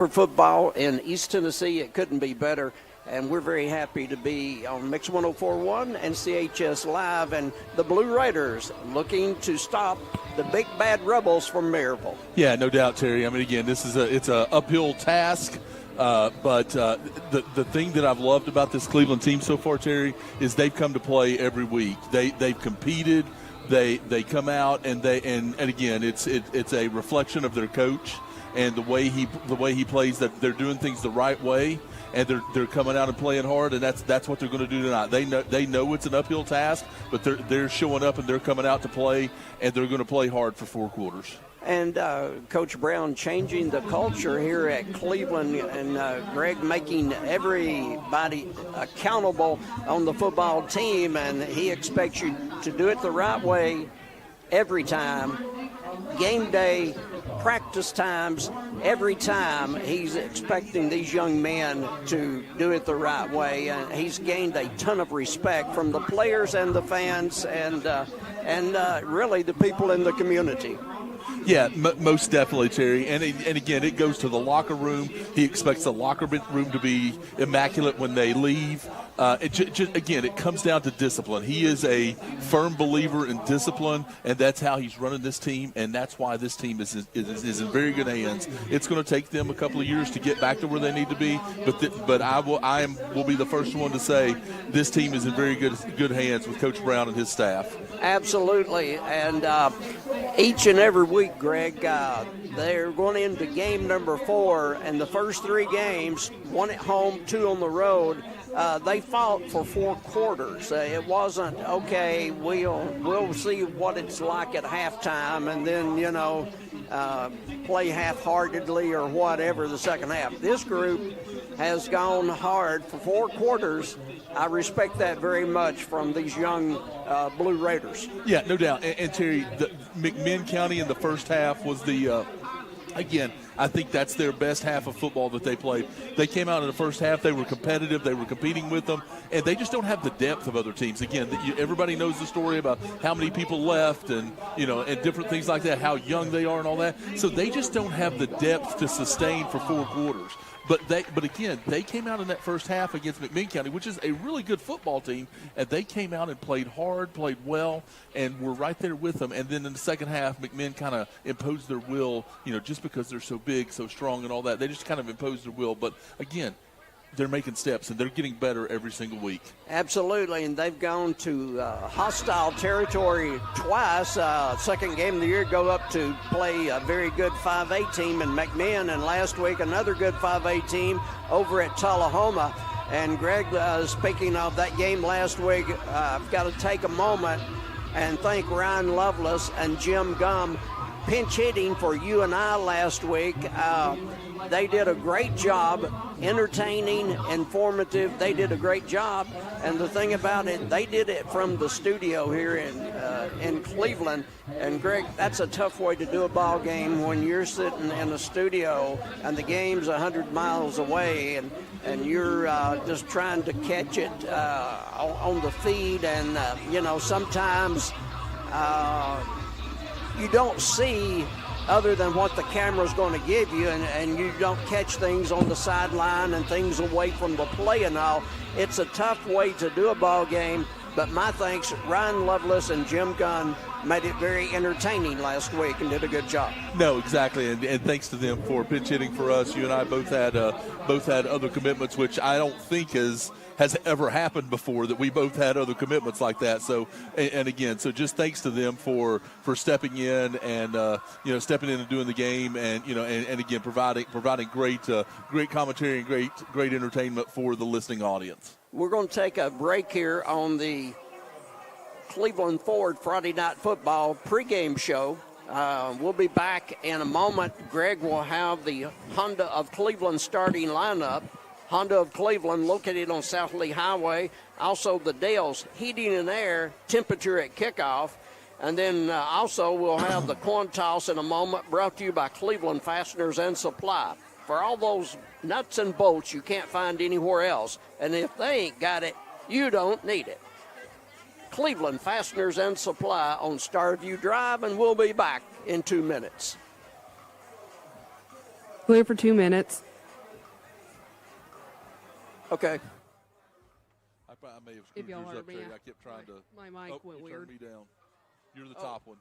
For football in East Tennessee, it couldn't be better, and we're very happy to be on Mix 104.1 and CHS Live, and the Blue Raiders looking to stop the big bad Rebels from Maryville. Yeah, no doubt, Terry. I mean, again, it's a uphill task, but the thing that I've loved about this Cleveland team so far, Terry, is they've come to play every week. They've competed. They come out and again, it's a reflection of their coach. And the way he plays, that they're doing things the right way, and they're coming out and playing hard, and that's what they're going to do tonight. They know it's an uphill task, but they're showing up and they're coming out to play, and they're going to play hard for 4 quarters. And Coach Brown changing the culture here at Cleveland, and Greg making everybody accountable on the football team, and he expects you to do it the right way every time. Game day, practice times, every time he's expecting these young men to do it the right way, and he's gained a ton of respect from the players and the fans and really the people in the community. Yeah, most definitely, Terry. And again, it goes to the locker room. He expects the locker room to be immaculate when they leave. It comes down to discipline. He is a firm believer in discipline, and that's how he's running this team, and that's why this team is in very good hands. It's going to take them a couple of years to get back to where they need to be, but I will be the first one to say this team is in very good hands with Coach Brown and his staff. Absolutely, and each and every week, Greg, they're going into game number 4, and the first 3 games, 1 at home, 2 on the road, they fought for 4 quarters. It wasn't, okay, we'll see what it's like at halftime and then, play half-heartedly or whatever the second half. This group has gone hard for 4 quarters. I respect that very much from these young Blue Raiders. Yeah, no doubt. And Terry, McMinn County in the first half was again, I think that's their best half of football that they played. They came out in the first half. They were competitive. They were competing with them. And they just don't have the depth of other teams. Again, everybody knows the story about how many people left and different things like that, how young they are and all that. So they just don't have the depth to sustain for 4 quarters. But again, they came out in that first half against McMinn County, which is a really good football team, and they came out and played hard, played well, and were right there with them. And then in the second half, McMinn kind of imposed their will, just because they're so big, so strong, and all that. They just kind of imposed their will. But again, they're making steps, and they're getting better every single week. Absolutely, and they've gone to hostile territory twice. Second game of the year, go up to play a very good 5A team in McMinn, and last week another good 5A team over at Tullahoma. And Greg, speaking of that game last week, I've got to take a moment and thank Ryan Lovelace and Jim Gum, pinch hitting for you and I last week. They did a great job, entertaining, informative. They did a great job. And the thing about it, they did it from the studio here in Cleveland. And Greg, that's a tough way to do a ball game when you're sitting in a studio and the game's 100 miles away, and you're just trying to catch it on the feed. And, sometimes you don't see other than what the camera's going to give you, and you don't catch things on the sideline and things away from the play and all. It's a tough way to do a ball game, but my thanks, Ryan Lovelace and Jim Gunn made it very entertaining last week and did a good job. No, exactly, and thanks to them for pinch hitting for us. You and I both had other commitments, which I don't think has ever happened before, that we both had other commitments like that. So, and again, so just thanks to them for stepping in and stepping in and doing the game, and and again providing great commentary and great entertainment for the listening audience. We're going to take a break here on the Cleveland Ford Friday Night Football pregame show. We'll be back in a moment. Greg will have the Honda of Cleveland starting lineup. Honda of Cleveland, located on South Lee Highway. Also the Dale's Heating and Air, temperature at kickoff. And then also we'll have the coin toss in a moment, brought to you by Cleveland Fasteners and Supply. For all those nuts and bolts you can't find anywhere else. And if they ain't got it, you don't need it. Cleveland Fasteners and Supply on Starview Drive, and we'll be back in 2 minutes. Clear for 2 minutes. Okay. I may have screwed If y'all yours heard up, me, Terry. I kept trying to. my mic went you weird. turned me down. You're the top one.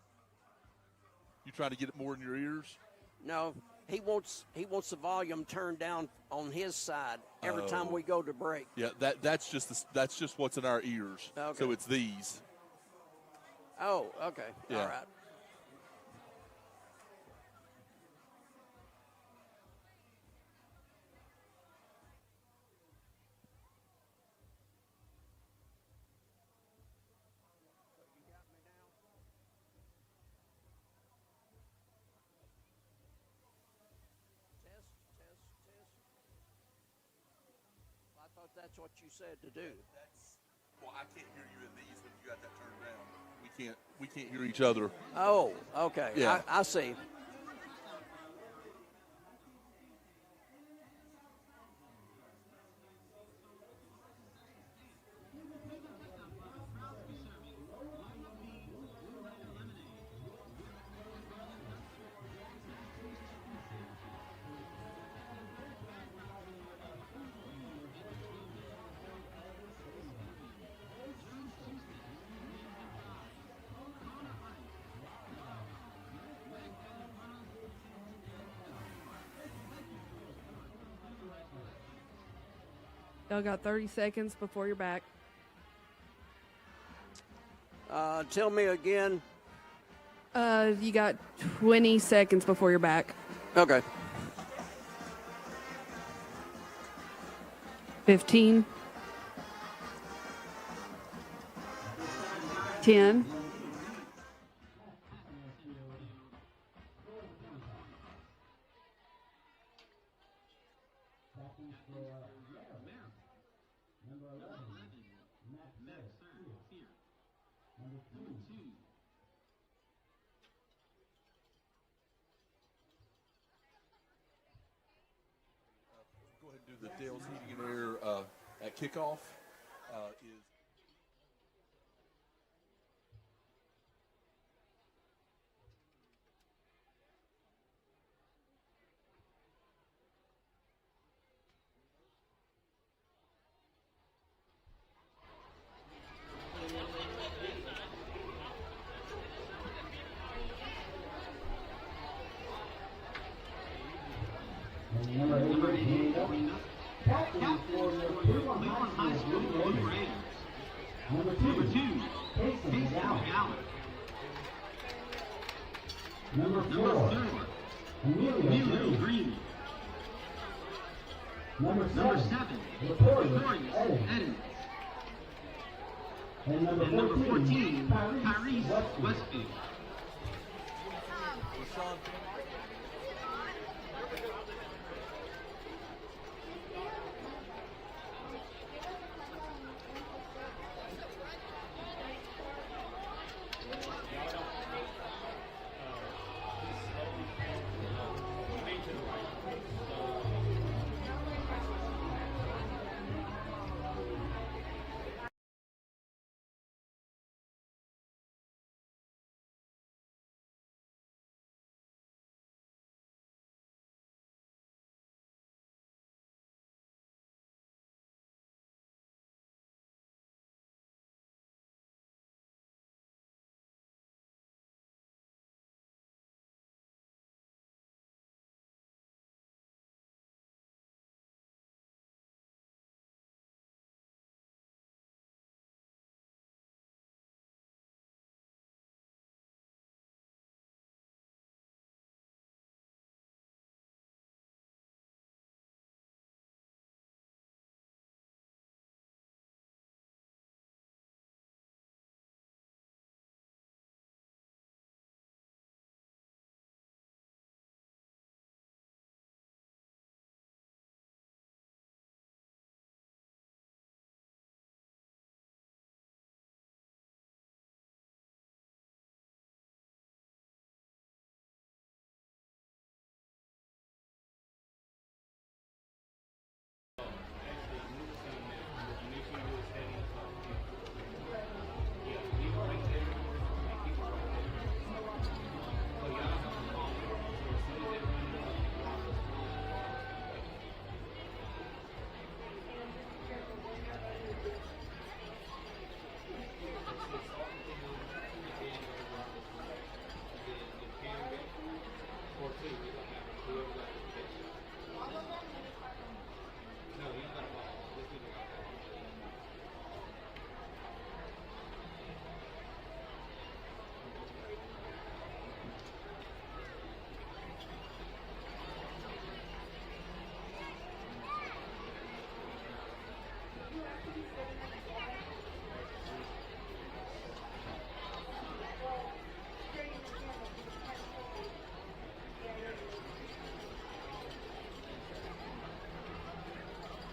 You trying to get it more in your ears? No, he wants the volume turned down on his side every time we go to break. Yeah, that's just what's in our ears. Okay. So it's these. Oh, okay. Yeah. All right. I thought that's what you said to do. Well, I can't hear you in these when you got that turned down. We can't hear each other. Oh, okay. Yeah. I see. Y'all got 30 seconds before you're back. Tell me again. You got 20 seconds before you're back. Okay. 15. 10. The Dale's Heating and Air at kickoff is. Number two, Casey Gallup. Number four, Emilio Green. Number seven, Victorious Edens. And number 14, Tyrese Westfield.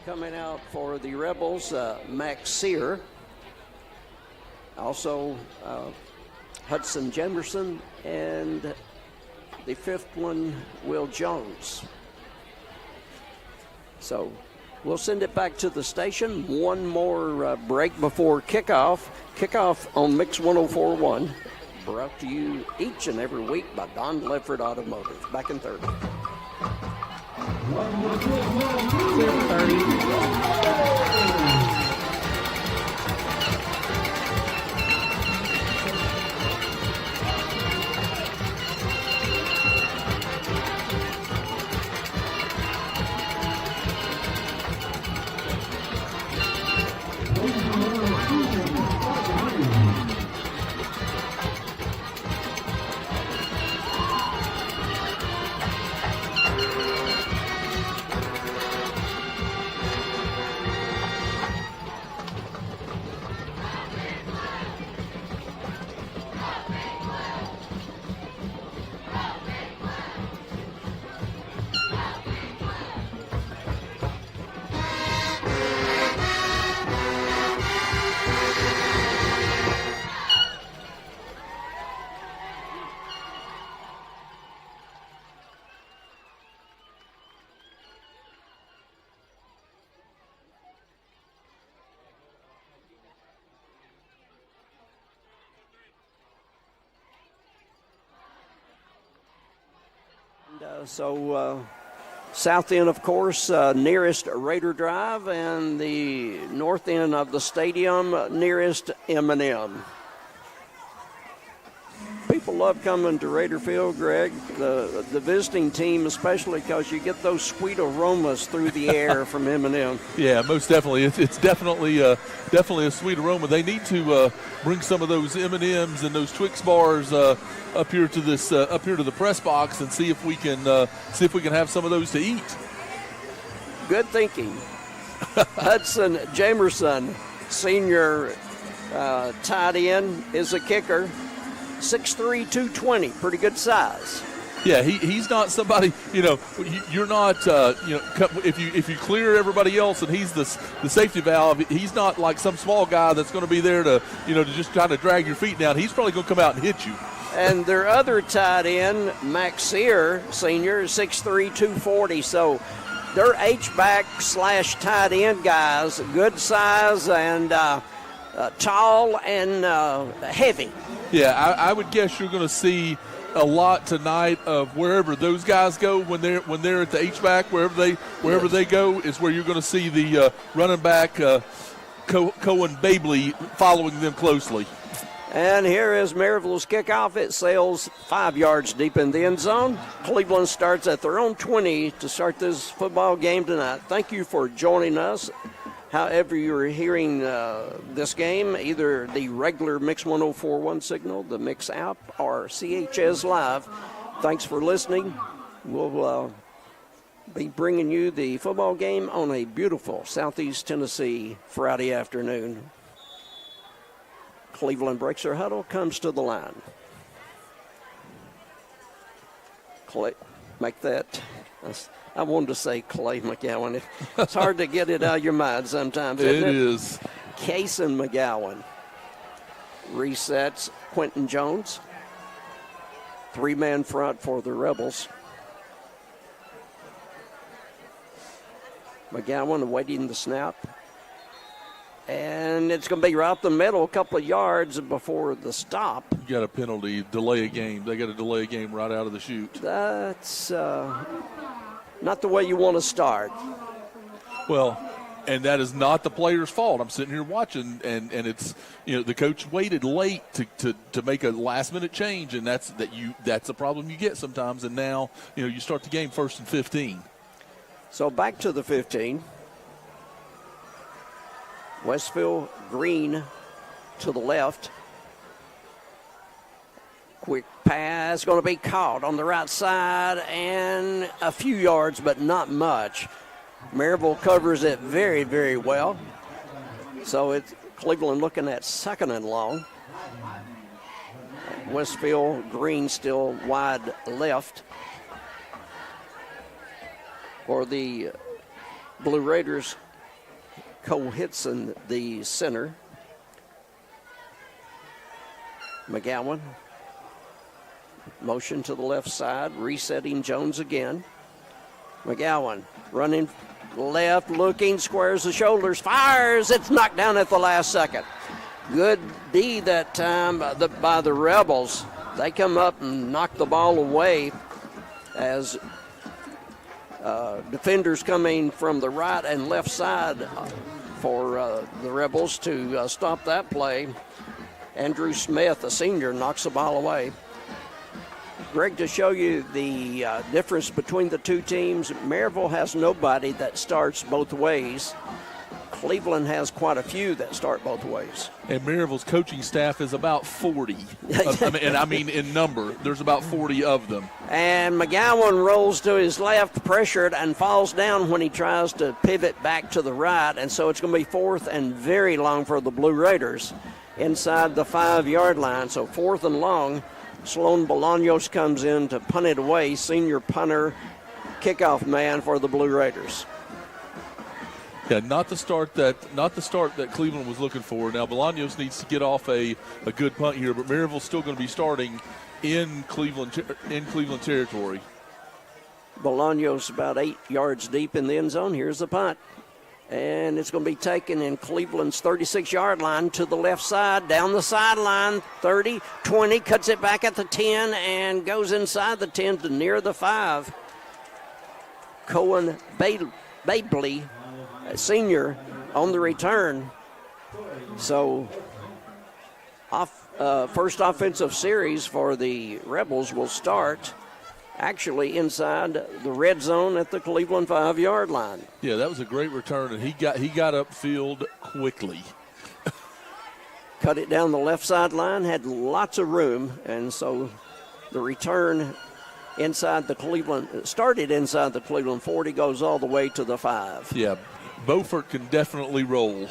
Coming out for the Rebels, Max Sear. Also, Hudson Jemerson, and the fifth one, Will Jones. So we'll send it back to the station. One more break before kickoff. Kickoff on Mix 104.1. Brought to you each and every week by Don Lefford Automotive. Back in 30. 30. South end, of course, nearest Raider Drive, and the north end of the stadium, nearest M&M. People love coming to Raider Field, Greg, the visiting team, especially because you get those sweet aromas through the air from M&M. Yeah, most definitely. It's definitely a sweet aroma. They need to bring some of those M&Ms and those Twix bars up here to the press box and see if we can have some of those to eat. Good thinking. Hudson Jamerson, senior tight end, is a kicker. 6'3", 220, pretty good size. Yeah, he's not somebody, you're not, if you clear everybody else and he's the safety valve, he's not like some small guy that's going to be there to just kind of drag your feet down. He's probably going to come out and hit you. And their other tight end, Max Sear, senior, is 6'3", 240. So they're H-back / tight end guys, good size and tall and heavy. Yeah, I would guess you're going to see a lot tonight of wherever those guys go when they're at the H-back, wherever they go is where you're going to see the running back Cohen Babley following them closely. And here is Maryville's kickoff. It sails 5 yards deep in the end zone. Cleveland starts at their own 20 to start this football game tonight. Thank you for joining us. However you're hearing this game, either the regular Mix 104.1 signal, the Mix app, or CHS Live, thanks for listening. We'll be bringing you the football game on a beautiful Southeast Tennessee Friday afternoon. Cleveland breaks their huddle, comes to the line. Make that... I wanted to say Clay McGowan. It's hard to get it out of your mind sometimes, isn't it? It is. Cason McGowan resets Quentin Jones. 3-man front for the Rebels. McGowan awaiting the snap. And it's going to be right up the middle, a couple of yards before the stop. You got a penalty, delay a game. They got to delay a game right out of the chute. That's not the way you want to start. Well, and that is not the player's fault. I'm sitting here watching, and it's the coach waited late to make a last-minute change, and that's a problem you get sometimes. And now you start the game 1st and 15. So back to the 15. Westfield Green to the left. Quick pass going to be caught on the right side and a few yards, but not much. Maryville covers it very, very well. So it's Cleveland looking at 2nd and long. Westfield Green still wide left. For the Blue Raiders, Cole Hitson, the center. McGowan. Motion to the left side, resetting Jones again. McGowan running left, looking, squares the shoulders, fires. It's knocked down at the last second. Good D that time by the Rebels. They come up and knock the ball away as defenders coming from the right and left side for the Rebels to stop that play. Andrew Smith, a senior, knocks the ball away. Greg, to show you the difference between the two teams, Maryville has nobody that starts both ways. Cleveland has quite a few that start both ways. And Maryville's coaching staff is about 40. I mean in number. There's about 40 of them. And McGowan rolls to his left, pressured, and falls down when he tries to pivot back to the right. And so it's going to be fourth and very long for the Blue Raiders inside the 5-yard line. So fourth and long. Sloan Bolaños comes in to punt it away, senior punter, kickoff man for the Blue Raiders. Yeah, not the start that Cleveland was looking for. Now Bolaños needs to get off a good punt here, but Maryville's still going to be starting in Cleveland territory. Bolaños about 8 yards deep in the end zone. Here's the punt. And it's going to be taken in Cleveland's 36-yard line to the left side, down the sideline, 30, 20, cuts it back at the 10 and goes inside the 10 to near the 5. Cohen Babley, a senior, on the return. So first offensive series for the Rebels will start actually inside the red zone at the Cleveland 5-yard line. Yeah, that was a great return, and he got upfield quickly. Cut it down the left sideline, had lots of room, and so the return started inside the Cleveland 40, goes all the way to the 5. Yeah, Beaufort can definitely roll.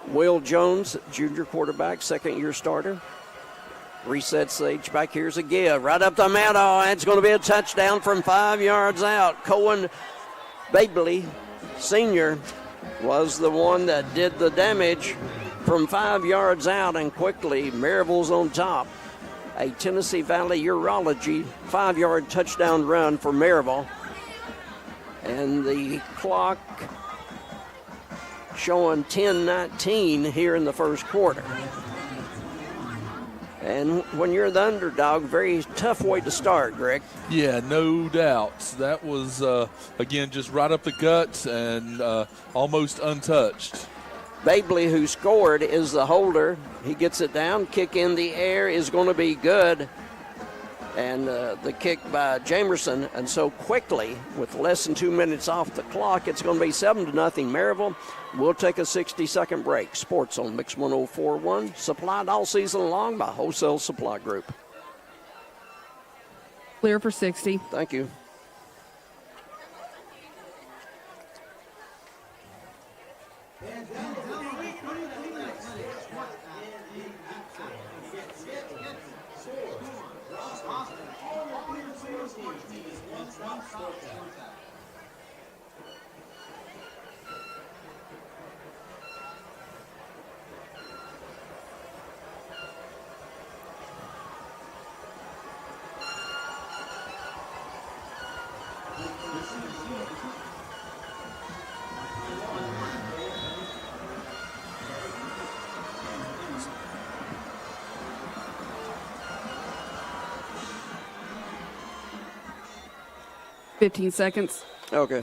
Will Jones, junior quarterback, second-year starter. Resets the H-back. Here's a give. Right up the middle. It's going to be a touchdown from 5 yards out. Cohen Babley, senior, was the one that did the damage from 5 yards out, and quickly Maryville's on top. A Tennessee Valley Urology 5-yard touchdown run for Maryville. And the clock showing 10-19 here in the first quarter. And when you're the underdog, very tough way to start, Greg. Yeah, no doubt. That was, again, just right up the guts and almost untouched. Babley, who scored, is the holder. He gets it down. Kick in the air is going to be good. And the kick by Jamerson. And so quickly, with less than 2 minutes off the clock, it's going to be 7-0 Maryville. We'll take a 60-second break. Sports on Mix 104.1, supplied all season long by Wholesale Supply Group. Clear for 60. Thank you. $15 seconds. Okay.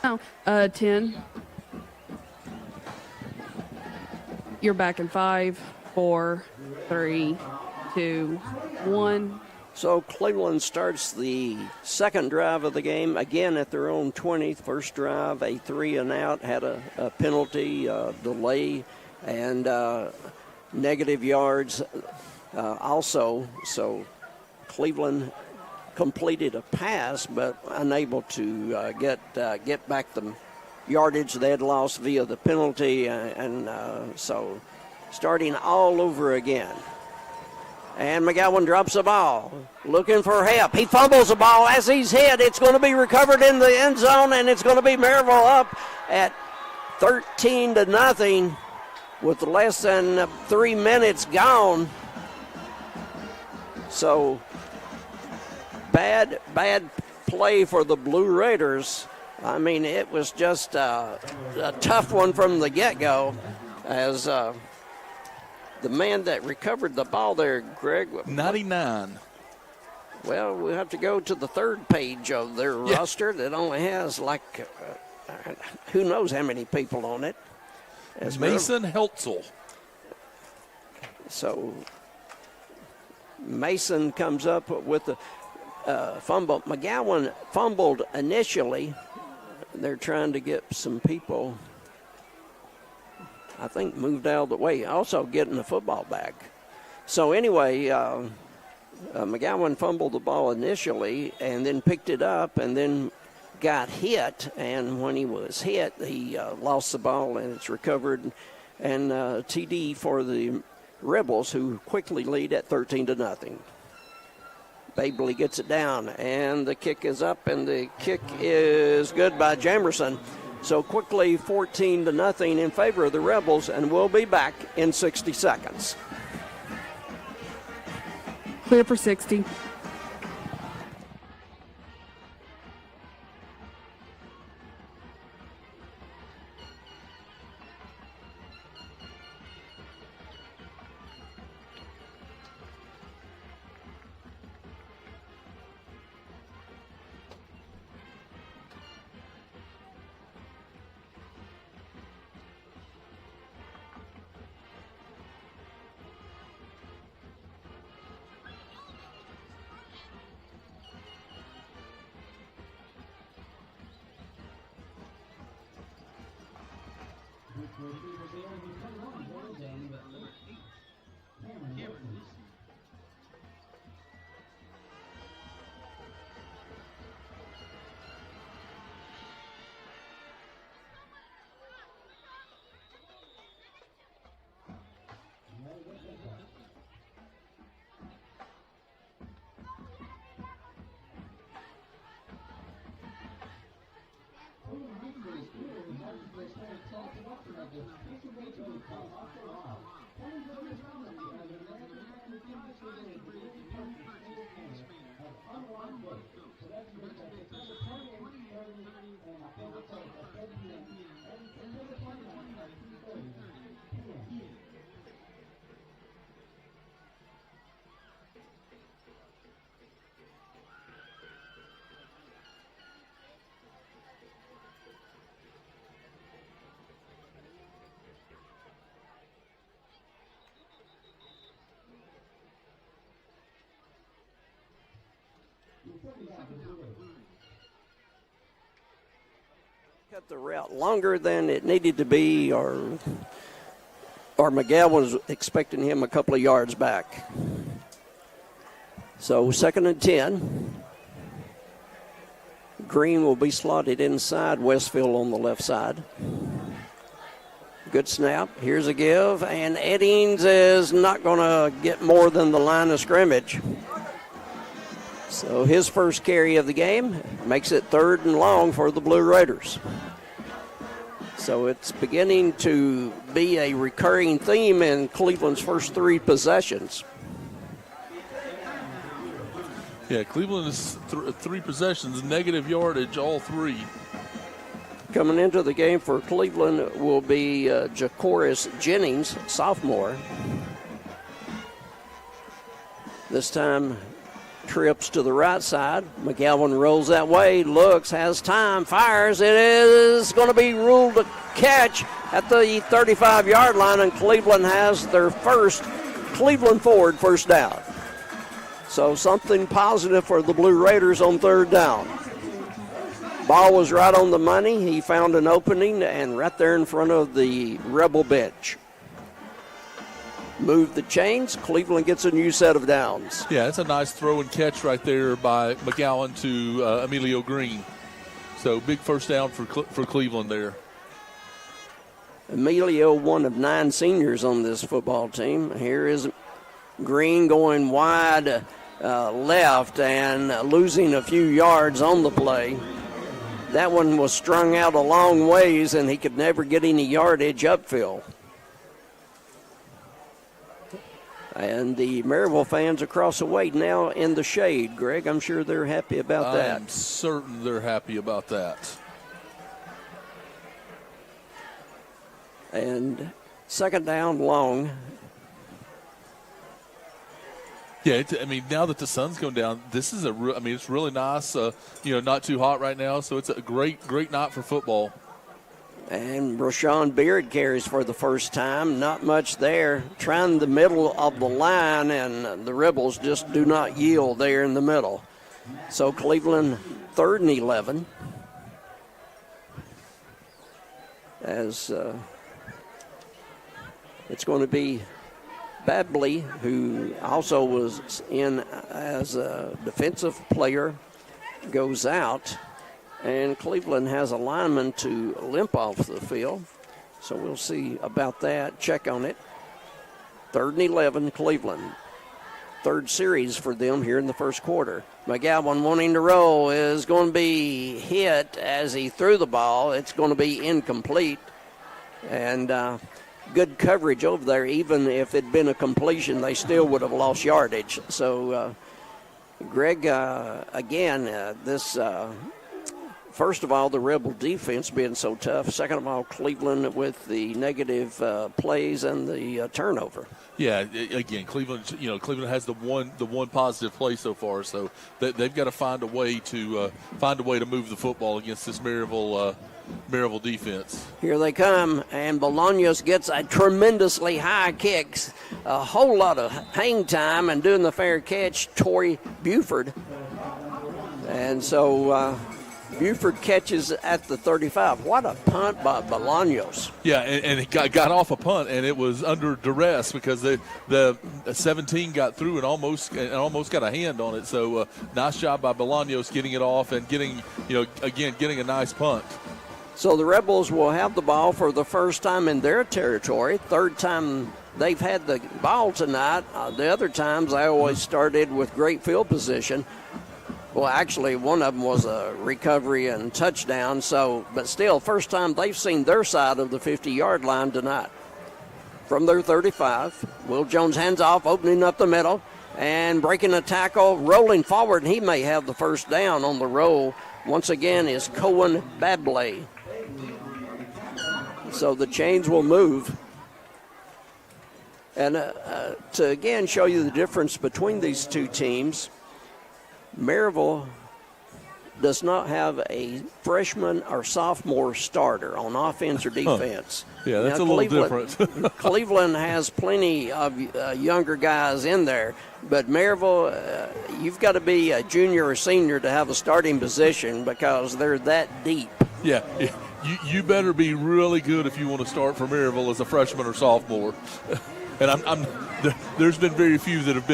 Oh, 10. You're back in 5, 4, 3, 2, 1. So Cleveland starts the second drive of the game, again at their own 20. First drive, a 3-and-out, had a penalty, delay, and negative yards also. So Cleveland completed a pass, but unable to get back the yardage they had lost via the penalty, and so starting all over again. And McGowan drops the ball, looking for help. He fumbles the ball as he's hit. It's going to be recovered in the end zone, and it's going to be Maryville up at 13-0 with less than 3 minutes gone. So bad play for the Blue Raiders. I mean, it was just a tough one from the get-go as the man that recovered the ball there, Greg. 99. Well, we have to go to the third page of their roster that only has like who knows how many people on it. As Mason Heltzel. So Mason comes up with the fumble. McGowan fumbled initially. They're trying to get some people, I think, moved out of the way, also getting the football back. So anyway, McGowan fumbled the ball initially and then picked it up and then got hit. And when he was hit, he lost the ball, and it's recovered. And TD for the Rebels, who quickly lead at 13-0. Babley gets it down, and the kick is up, and the kick is good by Jamerson. So quickly 14-0 in favor of the Rebels, and we'll be back in 60 seconds. Clear for 60. Cut the route longer than it needed to be, or Miguel was expecting him a couple of yards back. So 2nd and 10. Green will be slotted inside Westfield on the left side. Good snap. Here's a give, and Eddings is not going to get more than the line of scrimmage. So his first carry of the game makes it 3rd and long for the Blue Raiders. So it's beginning to be a recurring theme in Cleveland's first 3 possessions. Yeah, Cleveland is 3 possessions, negative yardage, all 3. Coming into the game for Cleveland will be Jacoris Jennings, sophomore. This time trips to the right side. McGowan rolls that way, looks, has time, fires. It is going to be ruled a catch at the 35-yard line, and Cleveland has their first Cleveland Ford first down. So something positive for the Blue Raiders on 3rd down. Ball was right on the money. He found an opening, and right there in front of the Rebel bench. Move the chains. Cleveland gets a new set of downs. Yeah, it's a nice throw and catch right there by McGowan to Emilio Green. So big first down for Cleveland there. Emilio, one of 9 seniors on this football team. Here is Green going wide left and losing a few yards on the play. That one was strung out a long ways, and he could never get any yardage upfield. And the Maryville fans across the way now in the shade, Greg. I'm sure they're happy about that. I'm certain they're happy about that. And second down, long. Yeah, now that the sun's going down, this is it's really nice. Not too hot right now, so it's a great night for football. And Rashawn Beard carries for the first time. Not much there. Trying the middle of the line, and the Rebels just do not yield there in the middle. So Cleveland 3rd and 11. As it's going to be Babley, who also was in as a defensive player, goes out. And Cleveland has a lineman to limp off the field. So we'll see about that. Check on it. 3rd and 11, Cleveland. Third series for them here in the first quarter. McGowan wanting to roll is going to be hit as he threw the ball. It's going to be incomplete. And good coverage over there. Even if it had been a completion, they still would have lost yardage. So, Greg, again, this... First of all, the Rebel defense being so tough. Second of all, Cleveland with the negative plays and the turnover. Yeah, again, Cleveland has the one positive play so far. So they've got to find a way to move the football against this Maryville defense. Here they come, and Bolaños gets a tremendously high kick, a whole lot of hang time, and doing the fair catch, Torrey Buford. And so. Buford catches at the 35. What a punt by Bolaños. Yeah, and it got off a punt, and it was under duress because the 17 got through and almost got a hand on it. So nice job by Bolaños getting it off and getting a nice punt. So the Rebels will have the ball for the first time in their territory. Third time they've had the ball tonight. The other times they always started with great field position. Well, actually, one of them was a recovery and touchdown. But still, first time they've seen their side of the 50-yard line tonight. From their 35, Will Jones hands off, opening up the middle, and breaking a tackle, rolling forward, and he may have the first down on the roll. Once again is Cohen Babley. So the chains will move. And to again show you the difference between these two teams, Maryville does not have a freshman or sophomore starter on offense or defense. Yeah, that's a little different. Cleveland has plenty of younger guys in there, but Maryville, you've got to be a junior or senior to have a starting position because they're that deep. Yeah, you better be really good if you want to start for Maryville as a freshman or sophomore. And there's been very few that have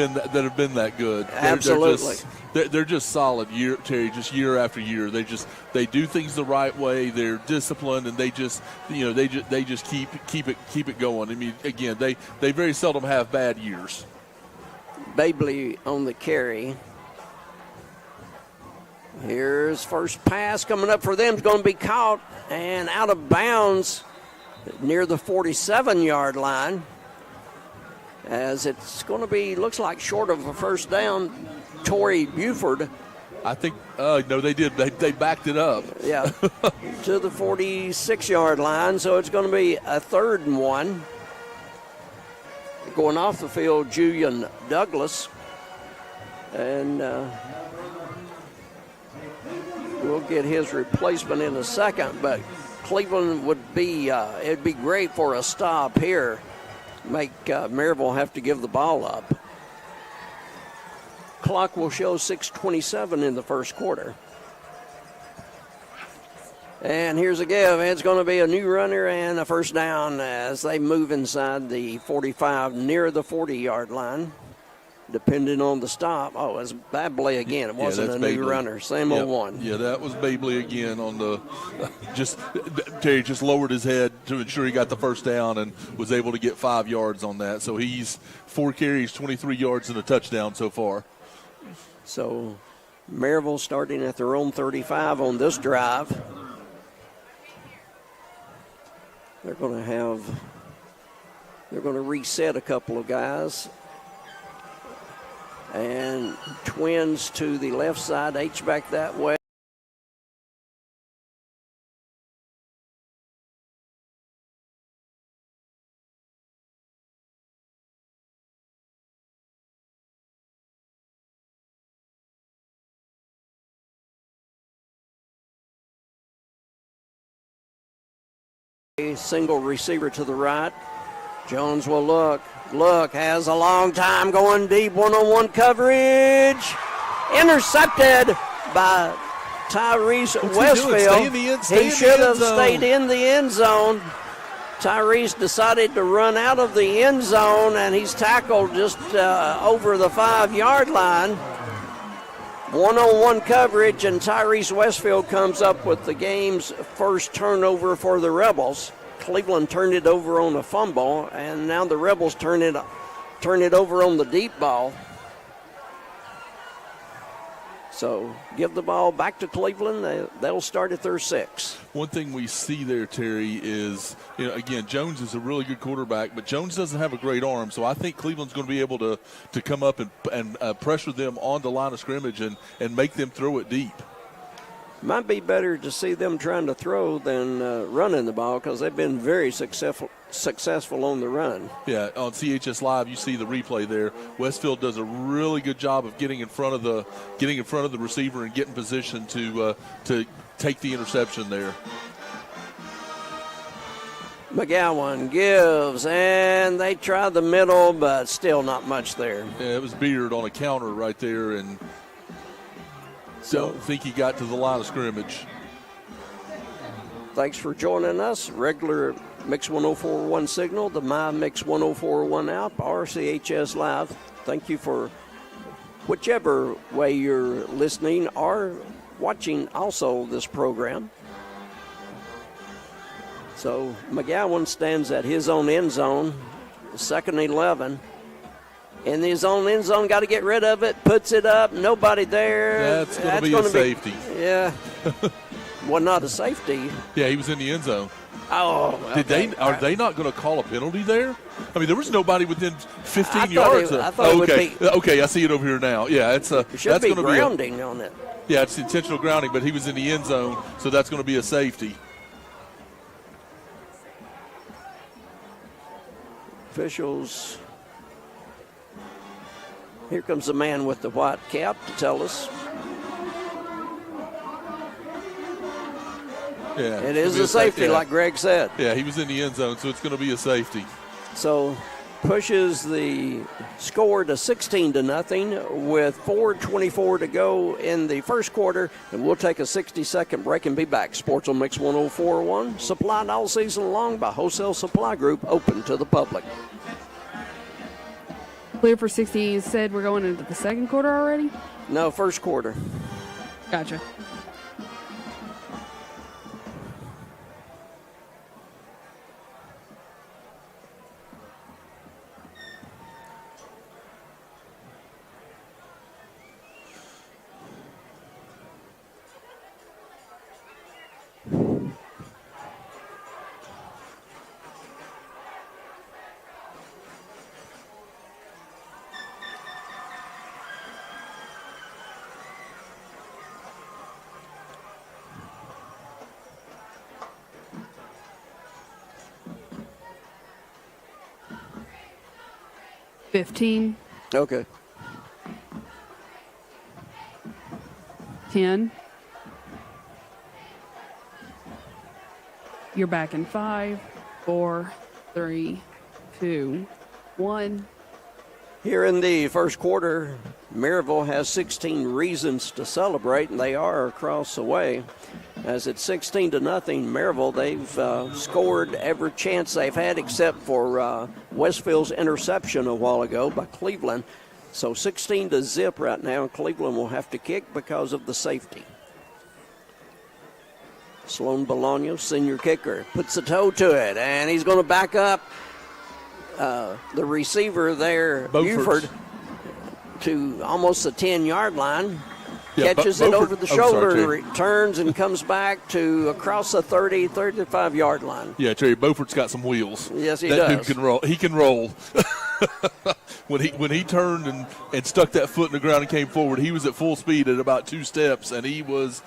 been that good. Absolutely. They're just solid Terry, just year after year. They do things the right way. They're disciplined, and they just keep it going. I mean, again, they very seldom have bad years. Babley on the carry. Here's first pass coming up for them. It's going to be caught and out of bounds near the 47-yard line. As it's going to be, looks like short of a first down, Torrey Buford. I think, no, they did. They backed it up. Yeah, to the 46-yard line. So it's going to be a 3rd and 1. Going off the field, Julian Douglas. And we'll get his replacement in a second. But Cleveland would be, it'd be great for a stop here. Make Maryville have to give the ball up. Clock will show 6:27 in the first quarter. And here's a give. It's going to be a new runner and a first down as they move inside the 45 near the 40-yard line. depending on the stop. Oh, it's Babley again. It wasn't that's a new Babley. runner. Same old one. Yeah, that was Babley again on the Terry just lowered his head to ensure he got the first down and was able to get 5 yards on that. So he's 4 carries, 23 yards, and a touchdown so far. So Maryville starting at their own 35 on this drive. They're going to reset a couple of guys. And twins to the left side, H-back that way. A single receiver to the right. Jones will look, has a long time going deep, one-on-one coverage. Intercepted by Tyrese Westfield. He should have stayed in the end zone. Tyrese decided to run out of the end zone, and he's tackled just over the 5-yard line. One-on-one coverage, and Tyrese Westfield comes up with the game's first turnover for the Rebels. Cleveland turned it over on a fumble, and now the Rebels turn it over on the deep ball. So give the ball back to Cleveland. They'll start at their 6. One thing we see there, Terry, is, again, Jones is a really good quarterback, but Jones doesn't have a great arm. So I think Cleveland's going to be able to come up and pressure them on the line of scrimmage and make them throw it deep. Might be better to see them trying to throw than running the ball because they've been very successful on the run. Yeah, on CHS Live, you see the replay there. Westfield does a really good job of getting in front of the receiver and getting position to take the interception there. McGowan gives, and they try the middle, but still not much there. Yeah, it was Beard on a counter right there, and don't think he got to the line of scrimmage. Thanks for joining us. Regular Mix 104.1 signal, the My Mix 104.1 app, RCHS Live. Thank you for whichever way you're listening or watching also this program. So McGowan stands at his own end zone, 2nd and 11. In his own end zone, got to get rid of it, puts it up, nobody there. That's going to be a safety. Yeah. Well, not a safety. Yeah, he was in the end zone. Oh. Okay. Are they not going to call a penalty there? I mean, there was nobody within 15 yards. I thought it would be. Okay, I see it over here now. Yeah, It should be grounding on it. Yeah, it's intentional grounding, but he was in the end zone, so that's going to be a safety. Officials. Here comes the man with the white cap to tell us. Yeah, it is a safety, like Greg said. Yeah, he was in the end zone, so it's going to be a safety. So pushes the score to 16-0 with 4:24 to go in the first quarter, and we'll take a 60-second break and be back. Sports on Mix 104.1, supplied all season long by Wholesale Supply Group, open to the public. Clear for 60. You said we're going into the second quarter already? No, first quarter. Gotcha. $15. Okay. 10. You're back in 5, 4, 3, 2, 1. Here in the first quarter, Maryville has 16 reasons to celebrate, and they are across the way. As it's 16-0, Maryville, they've scored every chance they've had except for Westfield's interception a while ago by Cleveland. So 16-0 right now, and Cleveland will have to kick because of the safety. Sloan Bolaño, senior kicker, puts the toe to it, and he's going to back up the receiver there, Buford, to almost the 10-yard line. Yeah, catches it over the shoulder and returns and comes back to across the 30, 35-yard line. Yeah, Terry, Beaufort's got some wheels. Yes, he that does. Dude can roll. He can roll. when he turned and stuck that foot in the ground and came forward, he was at full speed at about 2 steps, and he was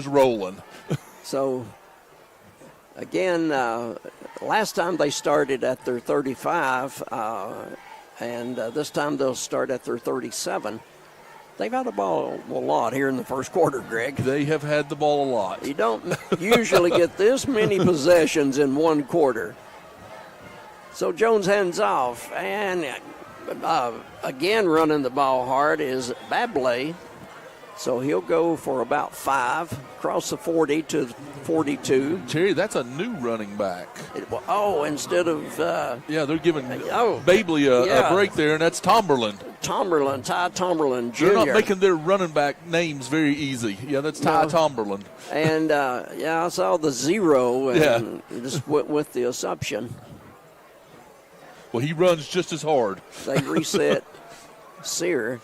rolling. So, again, last time they started at their 35, and this time they'll start at their 37. They've had the ball a lot here in the first quarter, Greg. They have had the ball a lot. You don't usually get this many possessions in one quarter. So Jones hands off, and again running the ball hard is Babley. So he'll go for about 5, across the 40 to 42. Terry, that's a new running back. Instead of... yeah, they're giving Babley a break there, and that's Tomberlin. Ty Tomberlin Jr. They're not making their running back names very easy. Yeah, that's Ty Tomberlin. And, I saw the 0 and just went with the assumption. Well, he runs just as hard. They reset Sear.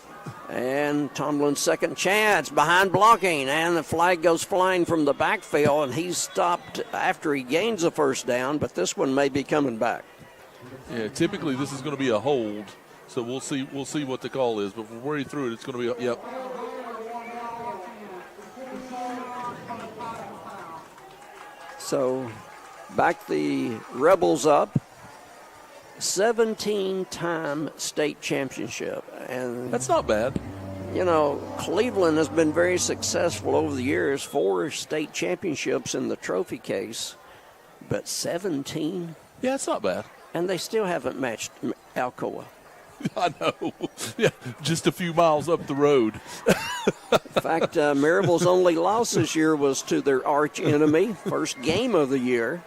And Tomlin's second chance behind blocking, and the flag goes flying from the backfield, and he's stopped after he gains the first down, but this one may be coming back. Yeah, typically this is going to be a hold, so we'll see what the call is, but we'll worry through it. It's going to be yep. So back the Rebels up. 17-time state championship. And that's not bad. You know, Cleveland has been very successful over the years. 4 state championships in the trophy case, but 17? Yeah, it's not bad. And they still haven't matched Alcoa. I know. Yeah, just a few miles up the road. In fact, Maryville's only loss this year was to their arch enemy. First game of the year.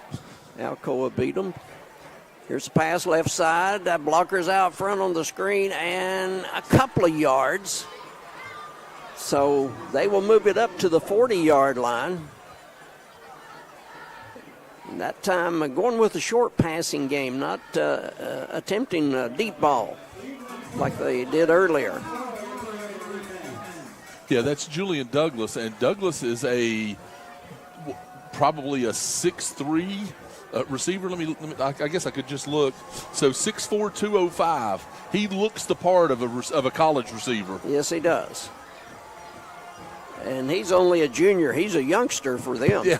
Alcoa beat them. Here's the pass left side. That blocker's out front on the screen and a couple of yards. So they will move it up to the 40-yard line. And that time going with a short passing game, not attempting a deep ball like they did earlier. Yeah, that's Julian Douglas, and Douglas is probably a 6'3", receiver. Let me. I guess I could just look. So 6'4", 205. He looks the part of a college receiver. Yes, he does. And he's only a junior. He's a youngster for them. Yeah.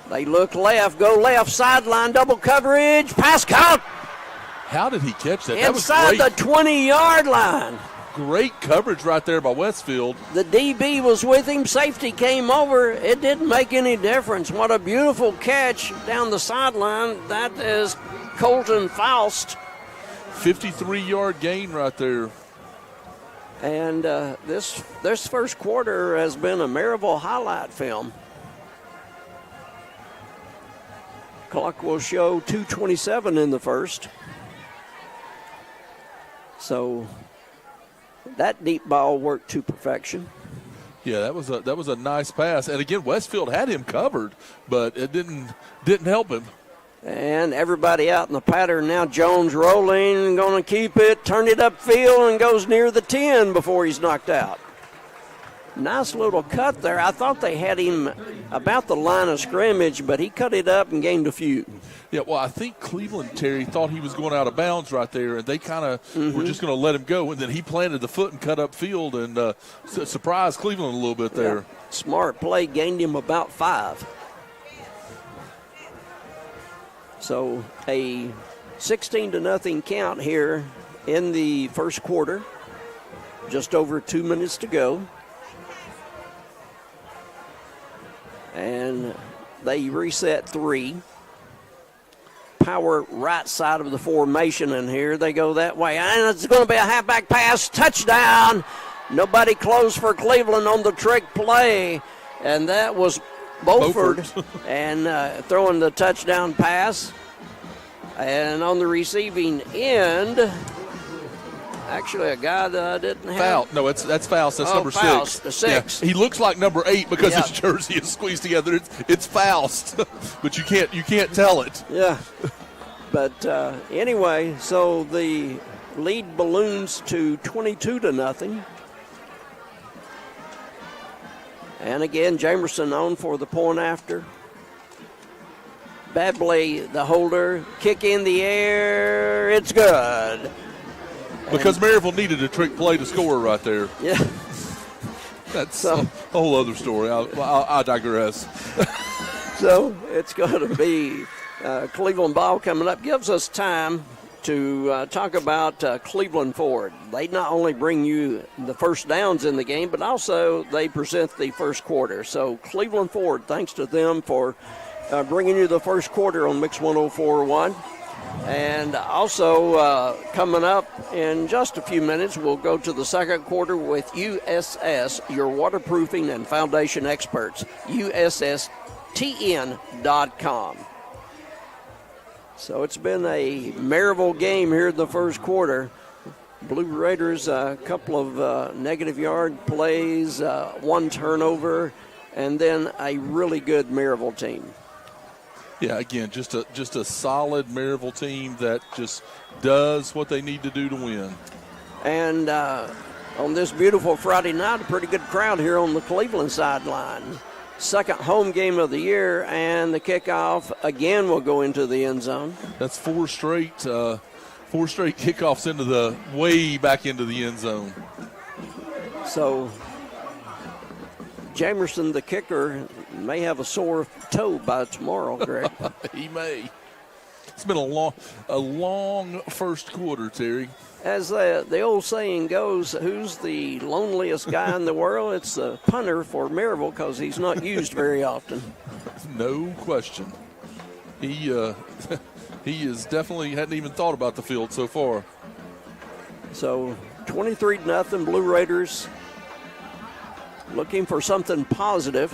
They look left, go left, sideline, double coverage, pass caught. How did he catch that? Inside that was the 20-yard line. Great coverage right there by Westfield. The DB was with him. Safety came over. It didn't make any difference. What a beautiful catch down the sideline. That is Colton Faust. 53-yard gain right there. And this first quarter has been a Maryville highlight film. Clock will show 2:27 in the first. So that deep ball worked to perfection. Yeah, that was a nice pass. And again, Westfield had him covered, but it didn't help him. And everybody out in the pattern now. Jones rolling, going to keep it, turn it upfield, and goes near the 10 before he's knocked out. Nice little cut there. I thought they had him about the line of scrimmage, but he cut it up and gained a few. Yeah, well, I think Cleveland, Terry, thought he was going out of bounds right there, and they kind of were just going to let him go. And then he planted the foot and cut up field and surprised Cleveland a little bit there. Yeah. Smart play, gained him about 5. So a 16-0 count here in the first quarter. Just over 2 minutes to go. And they reset 3. Power right side of the formation, and here they go that way. And it's going to be a halfback pass. Touchdown. Nobody close for Cleveland on the trick play. And that was Beaufort. And throwing the touchdown pass. And on the receiving end, Actually, a guy that I didn't have. Foul. No, that's Faust. That's number Faust, 6. the 6. Yeah. He looks like number 8 because Yeah. his jersey is squeezed together. It's Faust, but you can't tell it. Yeah. But anyway, so the lead balloons to 22-0. And again, Jamerson on for the point after. Babley, the holder, kick in the air. It's good. Because Maryville needed a trick play to score right there. Yeah. That's a whole other story. I digress. So it's going to be Cleveland ball coming up. Gives us time to talk about Cleveland Ford. They not only bring you the first downs in the game, but also they present the first quarter. So Cleveland Ford, thanks to them for bringing you the first quarter on Mix 104.1. And also coming up in just a few minutes, we'll go to the second quarter with USS, your waterproofing and foundation experts, USSTN.com. So it's been a Maryville game here in the first quarter. Blue Raiders, a couple of negative yard plays, one turnover, and then a really good Maryville team. Yeah, again, just a solid Maryville team that just does what they need to do to win. And on this beautiful Friday night, a pretty good crowd here on the Cleveland sideline. Second home game of the year, and the kickoff again will go into the end zone. That's four straight kickoffs way back into the end zone. So Jamerson, the kicker, may have a sore toe by tomorrow, Greg. He may. It's been a long first quarter, Terry. As the old saying goes, who's the loneliest guy in the world? It's the punter for Maryville because he's not used very often. No question. He is definitely hadn't even thought about the field so far. So 23-0 Blue Raiders looking for something positive.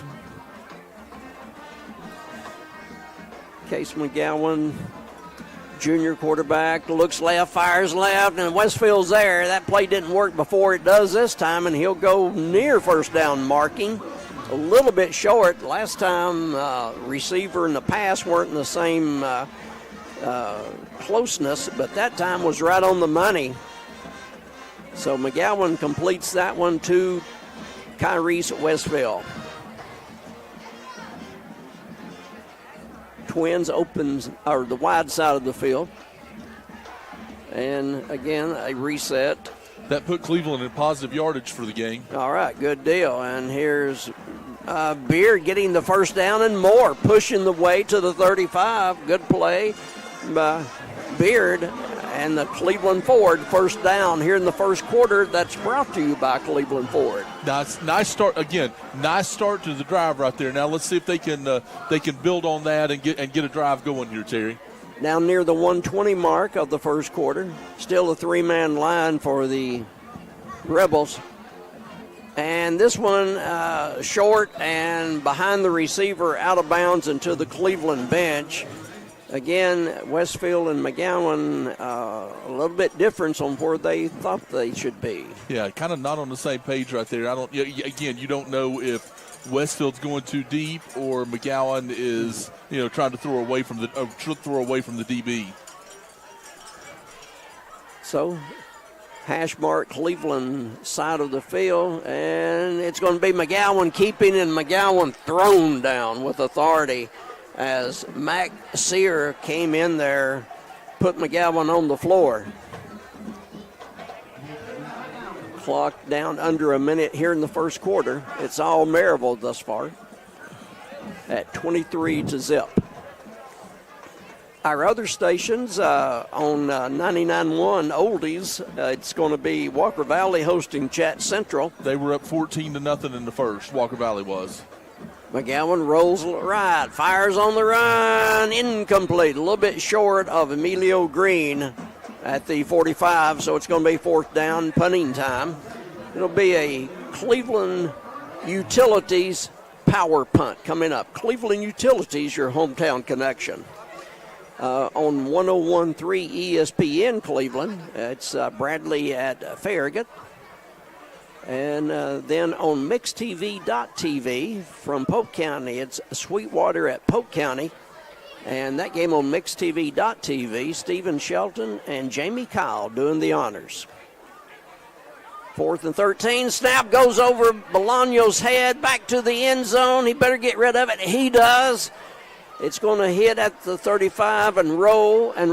Case McGowan, junior quarterback, looks left, fires left, and Westfield's there. That play didn't work before. It does this time, and he'll go near first down marking. A little bit short. Last time, receiver and the pass weren't in the same closeness, but that time was right on the money. So McGowan completes that one to Kyrese Westfield. Twins opens the wide side of the field. And again, a reset. That put Cleveland in positive yardage for the game. All right, good deal. And here's Beard getting the first down and more, pushing the way to the 35. Good play by Beard. And the Cleveland Ford first down here in the first quarter. That's brought to you by Cleveland Ford. Nice start again. Nice start to the drive right there. Now let's see if they can build on that and get a drive going here, Terry. Down near the 120 mark of the first quarter. Still a three-man line for the Rebels. And this one short and behind the receiver, out of bounds into the Cleveland bench. Again, Westfield and McGowan, a little bit difference on where they thought they should be. Yeah, kind of not on the same page right there. Again, you don't know if Westfield's going too deep or McGowan is, trying to throw away from the DB. So, hash mark Cleveland side of the field, and it's going to be McGowan keeping and McGowan thrown down with authority. As Mac Sear came in there, put McGowan on the floor. Clock down under a minute here in the first quarter. It's all Maryville thus far at 23-0. Our other stations on 99.1 Oldies, it's going to be Walker Valley hosting Chat Central. They were up 14-0 in the first, Walker Valley was. McGowan rolls right, fires on the run, incomplete, a little bit short of Emilio Green at the 45, so it's going to be fourth down, punting time. It'll be a Cleveland Utilities power punt coming up. Cleveland Utilities, your hometown connection. on 101.3 ESPN Cleveland. It's Bradley at Farragut. And then on MixedTV.tv from Polk County, it's Sweetwater at Polk County. And that game on MixedTV.tv, Stephen Shelton and Jamie Kyle doing the honors. 4th and 13. Snap goes over Bolaño's head, back to the end zone. He better get rid of it. He does. It's going to hit at the 35 and roll, and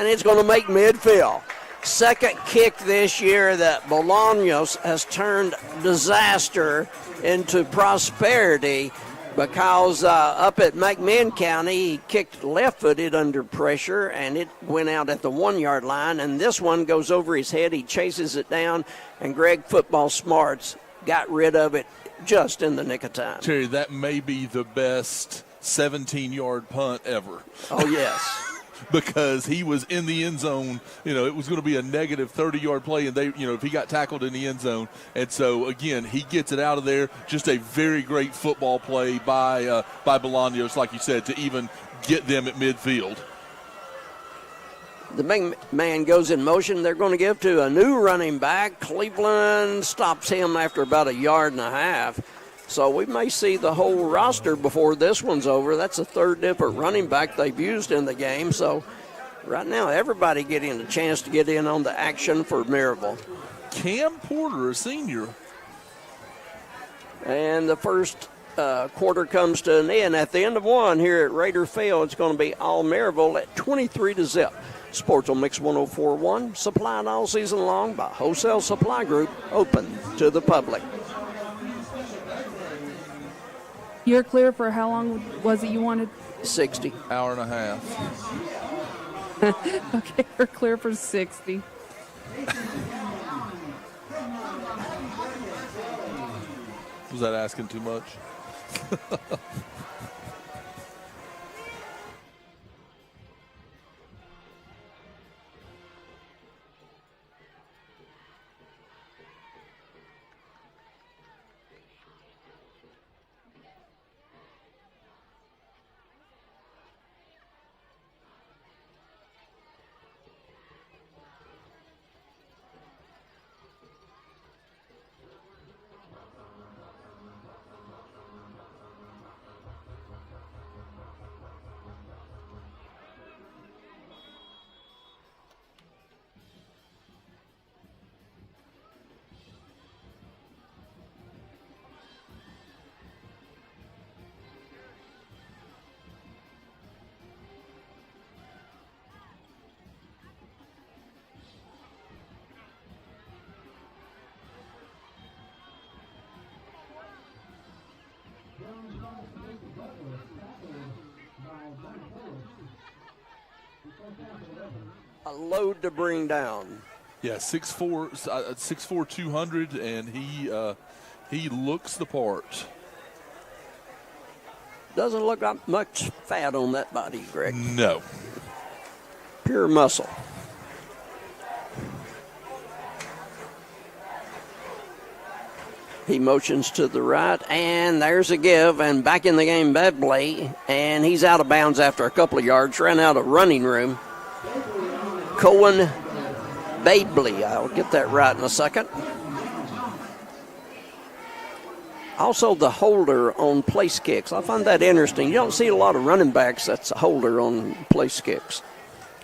it's going to make midfield. Second kick this year that Bolaños has turned disaster into prosperity, because up at McMinn County, he kicked left-footed under pressure, and it went out at the 1-yard line. And this one goes over his head. He chases it down, and Greg Football Smarts got rid of it just in the nick of time. Terry, that may be the best 17-yard punt ever. Oh, yes. Because he was in the end zone. It was going to be a negative 30-yard play, and if he got tackled in the end zone. And so, again, he gets it out of there. Just a very great football play by Bolaños, like you said, to even get them at midfield. The big man goes in motion. They're going to give to a new running back. Cleveland stops him after about 1.5 yards. So we may see the whole roster before this one's over. That's the third different running back they've used in the game. So right now, everybody getting a chance to get in on the action for Maryville. Cam Porter, a senior. And the first quarter comes to an end. At the end of one here at Raider Field, it's going to be all Maryville at 23-0. Sports on Mix 104.1, supplied all season long by Wholesale Supply Group, open to the public. You're clear for how long was it you wanted? 60. Hour and a half. Okay, we're clear for 60. Was that asking too much? A load to bring down. Yeah, 6'4", 200, and he looks the part. Doesn't look like much fat on that body, Greg. No. Pure muscle. He motions to the right, and there's a give, and back in the game, Bebley, and he's out of bounds after a couple of yards, ran out of running room. Cohen Babley, I'll get that right in a second. Also the holder on place kicks. I find that interesting. You don't see a lot of running backs that's a holder on place kicks.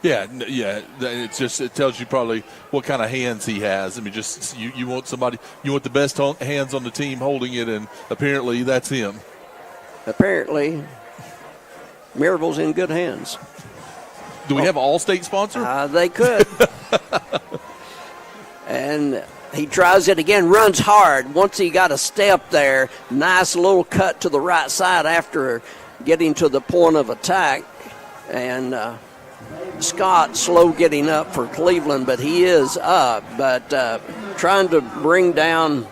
Yeah. It tells you probably what kind of hands he has. I mean, just you want the best hands on the team holding it, and apparently that's him. Apparently, Maryville's in good hands. Do we have an all-state sponsor? They could. And he tries it again, runs hard. Once he got a step there, nice little cut to the right side after getting to the point of attack. And Scott slow getting up for Cleveland, but he is up. But trying to bring down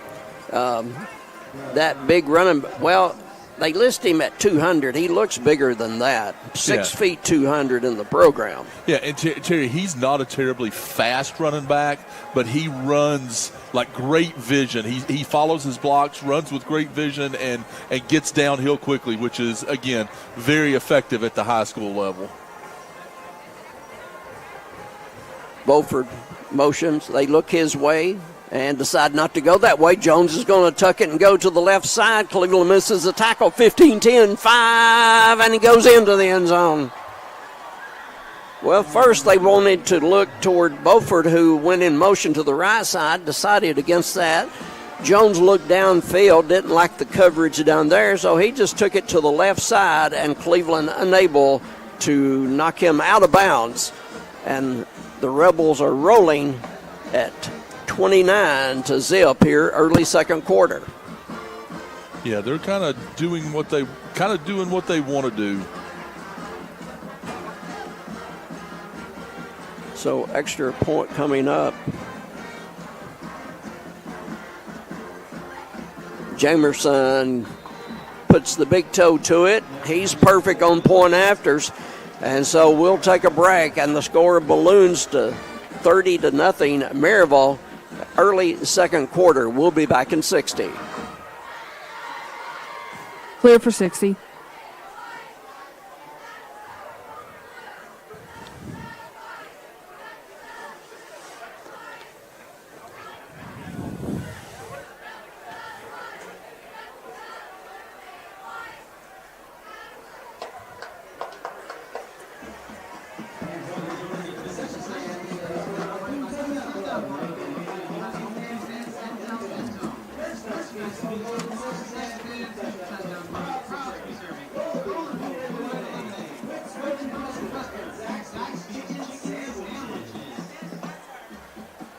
that big running. Well, they list him at 200. He looks bigger than that. 6 feet 200 in the program. Yeah, and Terry, he's not a terribly fast running back, but he runs like great vision. He follows his blocks, runs with great vision, and gets downhill quickly, which is, again, very effective at the high school level. Beaufort motions. They look his way and decide not to go that way. Jones is going to tuck it and go to the left side. Cleveland misses the tackle. 15-10, 5, and he goes into the end zone. Well, first they wanted to look toward Beaufort, who went in motion to the right side, decided against that. Jones looked downfield, didn't like the coverage down there, so he just took it to the left side, and Cleveland unable to knock him out of bounds. And the Rebels are rolling at 29-0 here, early second quarter. Yeah, they're kind of doing what they want to do. So extra point coming up. Jamerson puts the big toe to it. He's perfect on point afters. And so we'll take a break, and the score balloons to 30-0 Maryville, early second quarter. We'll be back in 60. Clear for 60.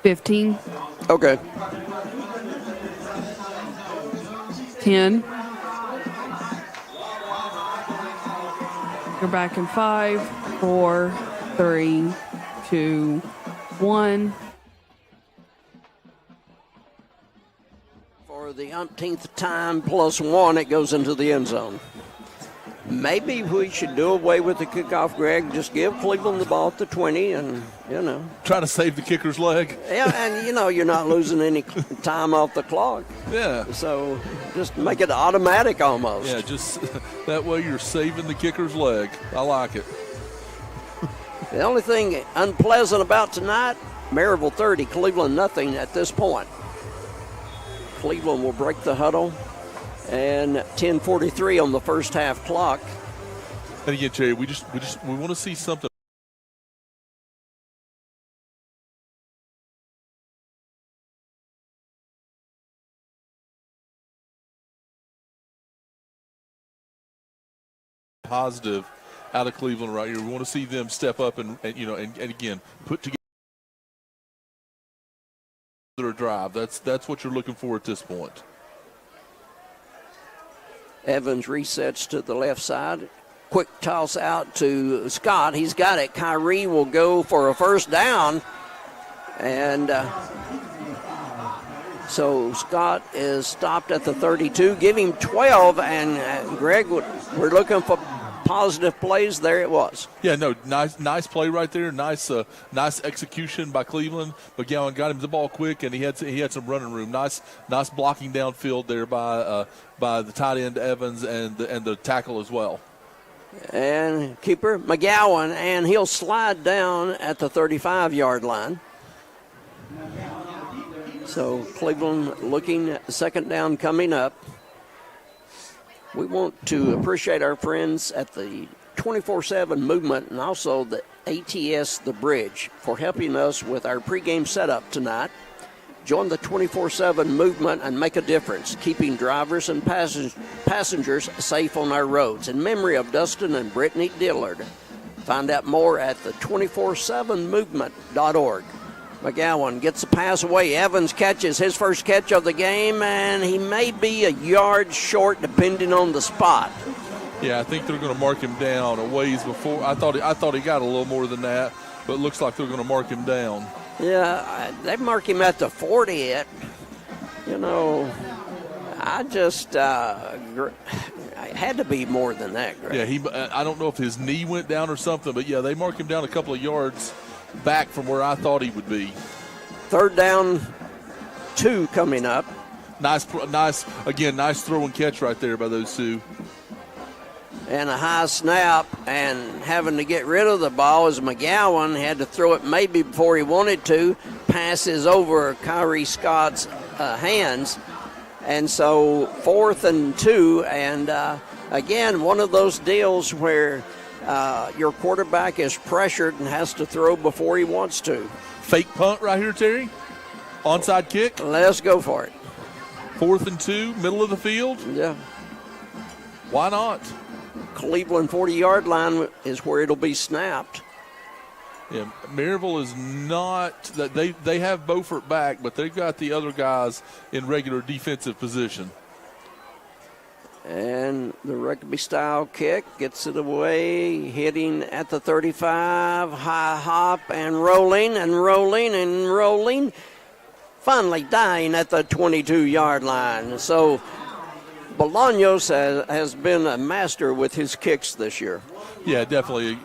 $15. Okay. 10. You're back in 5, 4, 3, 2, 1. For the umpteenth time plus 1, it goes into the end zone. Maybe we should do away with the kickoff, Greg. Just give Cleveland the ball at the 20 and, Try to save the kicker's leg. Yeah, and, you're not losing any time off the clock. Yeah. So just make it automatic almost. Yeah, just that way you're saving the kicker's leg. I like it. The only thing unpleasant about tonight, Maryville 30, Cleveland nothing at this point. Cleveland will break the huddle. And 10:43 on the first half clock. And again, Jerry, we want to see something. Positive out of Cleveland right here. We want to see them step up and again put together a drive. That's what you're looking for at this point. Evans resets to the left side. Quick toss out to Scott. He's got it. Kyrie will go for a first down. And so Scott is stopped at the 32. Give him 12. And Greg, we're looking for positive plays. There it was. Yeah, no, nice play right there. Nice execution by Cleveland. McGowan got him the ball quick, and he had some running room. Nice blocking downfield there by the tight end Evans and the tackle as well. And keeper McGowan, and he'll slide down at the 35-yard line. So Cleveland looking second down coming up. We want to appreciate our friends at the 24/7 movement and also the ATS The Bridge for helping us with our pregame setup tonight. Join the 24/7 movement and make a difference, keeping drivers and passengers safe on our roads. In memory of Dustin and Brittany Dillard. Find out more at the 247movement.org. McGowan gets the pass away. Evans catches his first catch of the game, and he may be a yard short depending on the spot. Yeah, I think they're going to mark him down a ways before. I thought he got a little more than that, but it looks like they're going to mark him down. Yeah, they mark him at the 40. I just it had to be more than that, Greg. Yeah, I don't know if his knee went down or something, but yeah, they mark him down a couple of yards back from where I thought he would be. Third down, 2 coming up. Nice throw and catch right there by those two. and a high snap, and having to get rid of the ball as McGowan had to throw it maybe before he wanted to. Passes over Kyrie Scott's hands. And so 4th and 2, and again, one of those deals where your quarterback is pressured and has to throw before he wants to. Fake punt right here, Terry. Onside kick. Let's go for it. 4th and 2, middle of the field. Yeah. Why not? Cleveland 40-yard line is where it'll be snapped. Yeah, Maryville is not that they have Beaufort back, but they've got the other guys in regular defensive position. And the rugby-style kick gets it away, hitting at the 35, high hop and rolling and rolling and rolling, finally dying at the 22-yard line. So Bolaños has been a master with his kicks this year. Yeah, definitely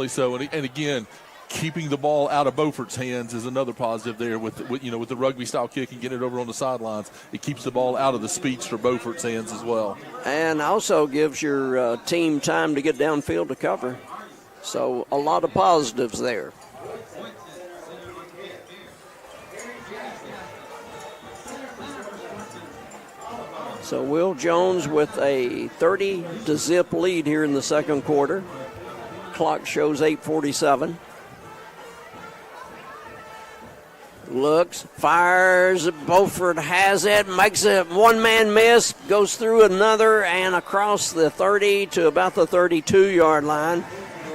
so. And again, keeping the ball out of Beaufort's hands is another positive there with the rugby style kick and getting it over on the sidelines. It keeps the ball out of the speedster Beaufort's hands as well. And also gives your team time to get downfield to cover. So a lot of positives there. So Will Jones with a 30-0 lead here in the second quarter. Clock shows 8:47. Looks, fires, Beaufort has it, makes a one-man miss, goes through another and across the 30 to about the 32-yard line.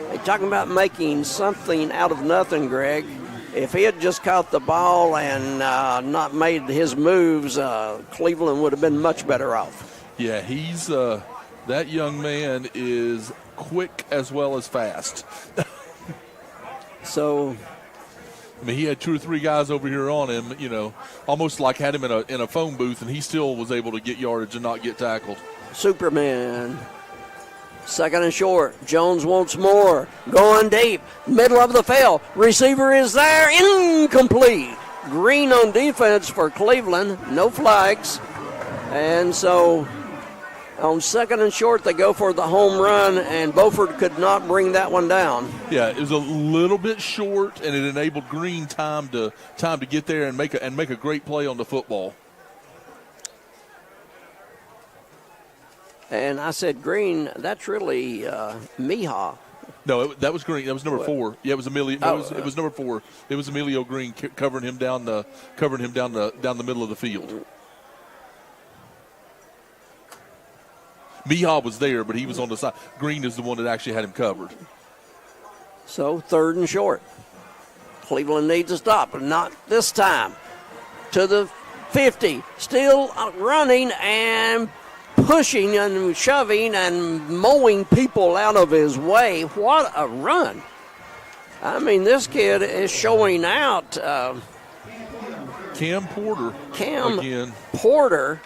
They're talking about making something out of nothing, Greg. If he had just caught the ball and not made his moves, Cleveland would have been much better off. Yeah, he's that young man is quick as well as fast. So, I mean, he had 2 or 3 guys over here on him, almost like had him in a phone booth, and he still was able to get yardage and not get tackled. Superman. 2nd and short. Jones wants more. Going deep. Middle of the field. Receiver is there. Incomplete. Green on defense for Cleveland. No flags. And so on 2nd and short, they go for the home run, and Beaufort could not bring that one down. Yeah, it was a little bit short, and it enabled Green time to get there and make a great play on the football. And I said, Green, that's really Miha. No, that was Green. That was number 4. Yeah, it was Emilio. It was number 4. It was Emilio Green covering him down the middle of the field. Miha was there, but he was on the side. Green is the one that actually had him covered. So 3rd and short. Cleveland needs a stop, but not this time. To the 50. Still running and pushing and shoving and mowing people out of his way. What a run. I mean, this kid is showing out. Cam Porter. Again. Porter.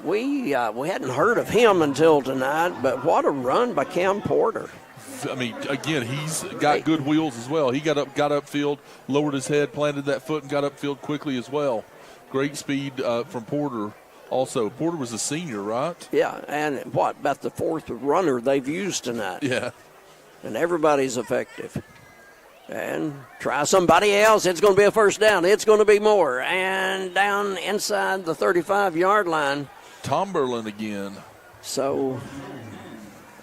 We hadn't heard of him until tonight, but what a run by Cam Porter. I mean, again, he's got good wheels as well. He got upfield, lowered his head, planted that foot, and got upfield quickly as well. Great speed from Porter. Also, Porter was a senior, right? Yeah, and about the 4th runner they've used tonight. Yeah. And everybody's effective. And try somebody else. It's going to be a first down. It's going to be more. And down inside the 35-yard line. Tomberlin again. So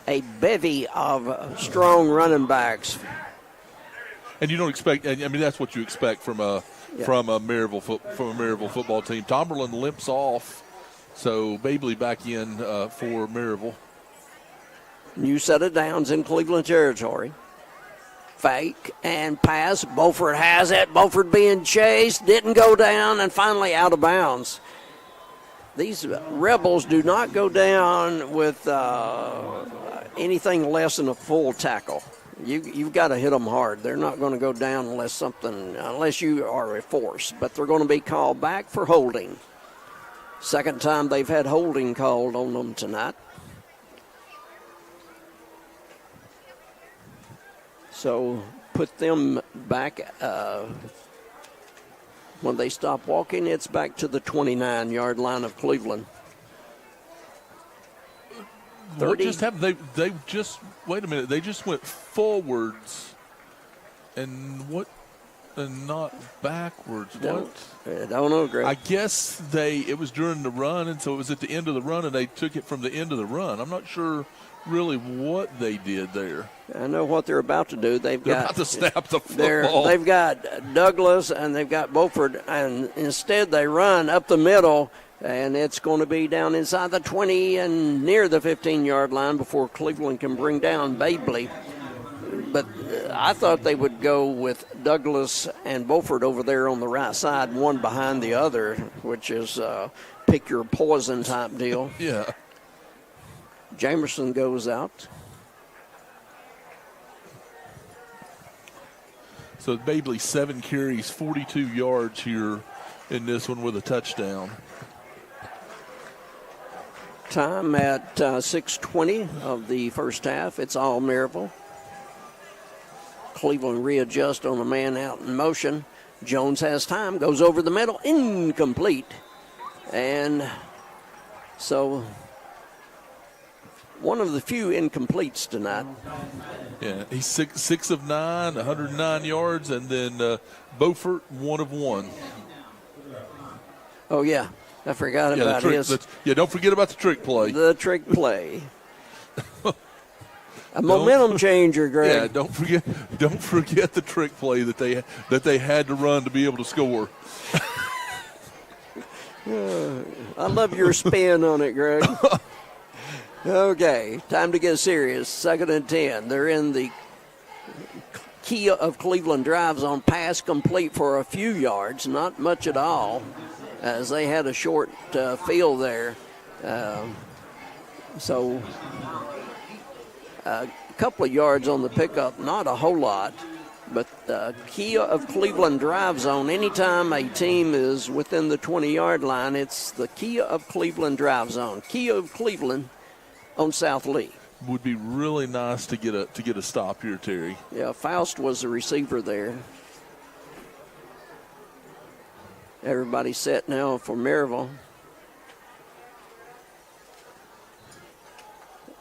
a bevy of strong running backs. And you don't expect – I mean, that's what you expect from a Maryville football team. Tomberlin limps off, so Babley back in for Maryville. New set of downs in Cleveland territory. Fake and pass. Beaufort has it. Beaufort being chased. Didn't go down, and finally out of bounds. These Rebels do not go down with anything less than a full tackle. You've got to hit them hard. They're not going to go down unless you are a force. But they're going to be called back for holding. Second time they've had holding called on them tonight. So put them back. When they stop walking, it's back to the 29-yard line of Cleveland. What just happened? They just wait a minute. They just went forwards, and not backwards. I don't know, Greg. I guess it was during the run, and so it was at the end of the run, and they took it from the end of the run. I'm not sure really what they did there. I know what they're about to do. They're about to snap the football. They've got Douglas and they've got Beaufort, and instead they run up the middle, and it's going to be down inside the 20 and near the 15-yard line before Cleveland can bring down Babley. But I thought they would go with Douglas and Beaufort over there on the right side, one behind the other, which is pick your poison type deal. Yeah. Jamerson goes out. So Babley, 7 carries, 42 yards here in this one with a touchdown. Time at 6:20 of the first half. It's all Maryville. Cleveland readjust on a man out in motion. Jones has time, goes over the middle, incomplete. And so one of the few incompletes tonight. Yeah, he's 6 of 9, 109 yards, and then Beaufort 1 of 1. Oh, yeah. I forgot about his. Don't forget about the trick play. The trick play. A momentum changer, Greg. Yeah, don't forget the trick play that they had to run to be able to score. I love your spin on it, Greg. Okay, time to get serious. 2nd and 10. They're in the Kia of Cleveland drives on pass complete for a few yards, not much at all, as they had a short field there. So a couple of yards on the pickup, not a whole lot. But Kia of Cleveland drive zone, anytime a team is within the 20-yard line, it's the Kia of Cleveland drive zone. Kia of Cleveland on South Lee. Would be really nice to get a stop here, Terry. Yeah, Faust was the receiver there. Everybody set now for Maryville.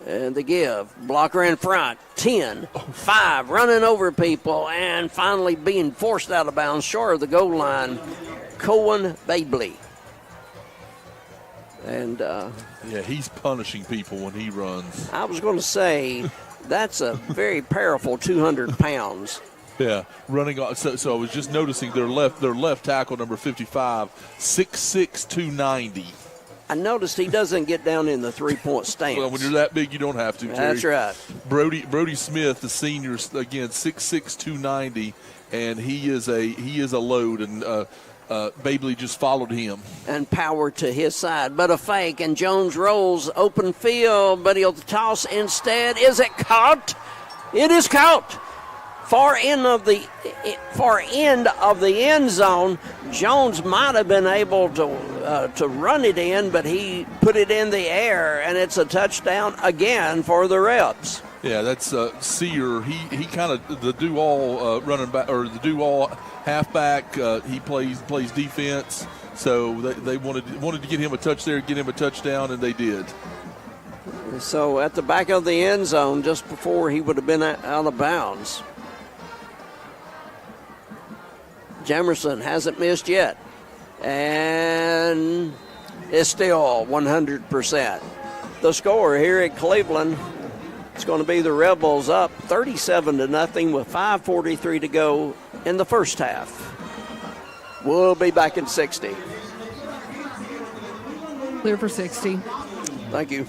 And the give. Blocker in front. 10, 5, running over people, and finally being forced out of bounds short of the goal line. Cohen Babley. And he's punishing people when he runs. I was going to say that's a very powerful 200 pounds. Yeah, running off. So I was just noticing their left tackle, number 55, 6'6", 290. I noticed he doesn't get down in the three-point stance. Well, when you're that big, you don't have to, Terry. That's right. Brody Smith, the senior, again, 6'6", 290, and he is a load, and Babley just followed him. And power to his side, but a fake, and Jones rolls open field, but he'll toss instead. Is it caught? It is caught. Far end of the end zone. Jones might have been able to run it in, but he put it in the air, and it's a touchdown again for the Rebs. Yeah, that's Sear. He kind of the do-all running back, or the do-all halfback. He plays defense, so they wanted to get him a touch there, get him a touchdown, and they did. So at the back of the end zone, just before he would have been out of bounds. Jamerson hasn't missed yet, and it's still 100%. The score here at Cleveland, it's going to be the Rebels up 37-0 with 5:43 to go in the first half. We'll be back in 60. Clear for 60. Thank you.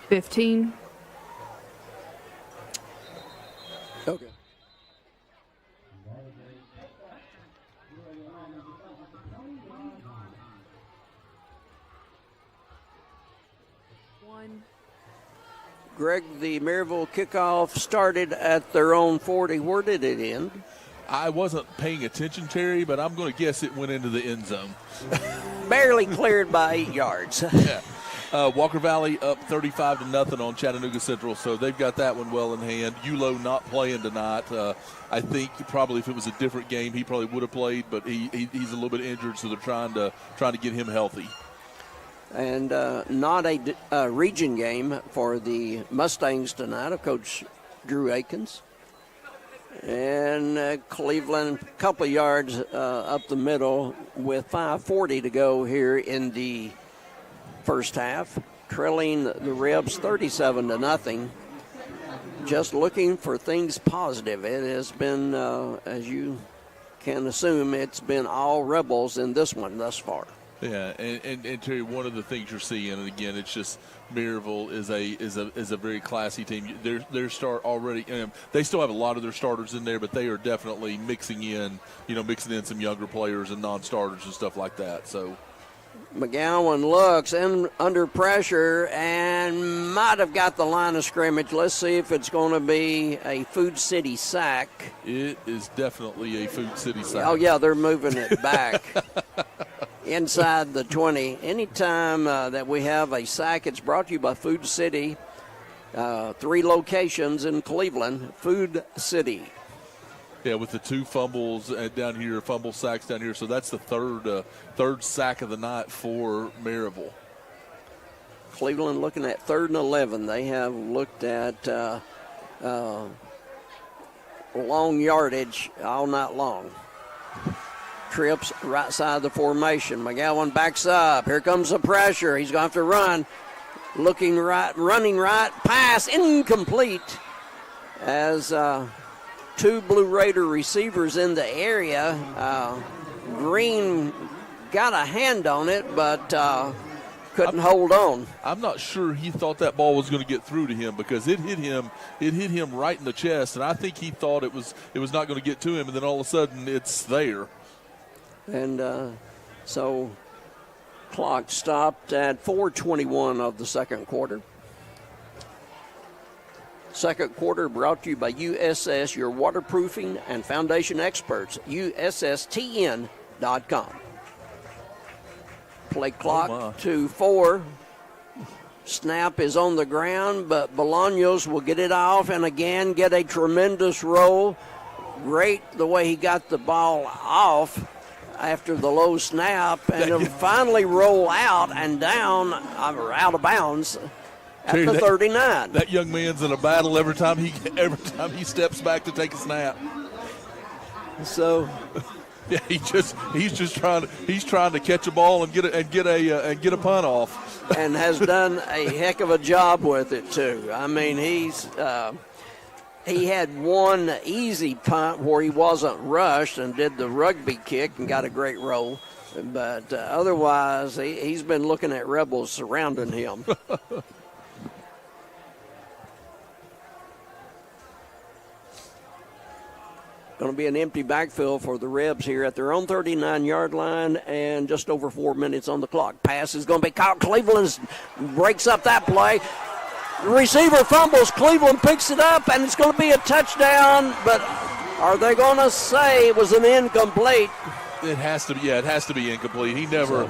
15. Okay. Greg, the Maryville kickoff started at their own 40. Where did it end? I wasn't paying attention, Terry, but I'm going to guess it went into the end zone. Barely cleared by 8 yards. Yeah. Walker Valley up 35-0 on Chattanooga Central, so they've got that one well in hand. Ulo not playing tonight. I think probably if it was a different game, he probably would have played, but he's a little bit injured, so they're trying to get him healthy. And not a region game for the Mustangs tonight of Coach Drew Akins. And Cleveland, a couple of yards up the middle with 5:40 to go here in the first half, trailing the Rebs 37-0. Just looking for things positive. It has been, as you can assume, it's been all Rebels in this one thus far. Yeah, and Terry, one of the things you're seeing, and again, it's just Maryville is a very classy team. Their start already, they still have a lot of their starters in there, but they are definitely mixing in some younger players and non-starters and stuff like that. So McGowan looks in under pressure and might have got the line of scrimmage. Let's see if it's going to be a Food City sack. It is definitely a Food City sack. Oh, yeah, they're moving it back. Inside the 20. Anytime that we have a sack, it's brought to you by Food City. 3 locations in Cleveland. Food City. Yeah, with the 2 fumbles down here, fumble sacks down here. So that's the third sack of the night for Maryville. Cleveland looking at 3rd and 11. They have looked at long yardage all night long. Trips right side of the formation. McGowan backs up. Here comes the pressure. He's going to have to run. Looking right, running right. Pass incomplete as 2 Blue Raider receivers in the area. Green got a hand on it, but couldn't hold on. I'm not sure he thought that ball was going to get through to him because it hit him right in the chest, and I think he thought it was not going to get to him, and then all of a sudden it's there. And so clock stopped at 4:21 of the second quarter. Second quarter brought to you by USS, your waterproofing and foundation experts, USSTN.com. Play clock to 4. Snap is on the ground, but Bolaños will get it off and again get a tremendous roll. Great the way he got the ball off after the low snap, and it'll finally roll out and down, or out of bounds at the 39. That young man's in a battle every time he steps back to take a snap. So, yeah, he's trying to catch a ball and get a punt off, and has done a heck of a job with it too. I mean, he had one easy punt where he wasn't rushed and did the rugby kick and got a great roll. But otherwise, he's been looking at Rebels surrounding him. Going to be an empty backfield for the Rebs here at their own 39-yard line and just over 4 minutes on the clock. Pass is going to be caught. Cleveland breaks up that play. The receiver fumbles. Cleveland picks it up, and it's going to be a touchdown. But are they going to say it was an incomplete? It has to be. Yeah, it has to be incomplete. He never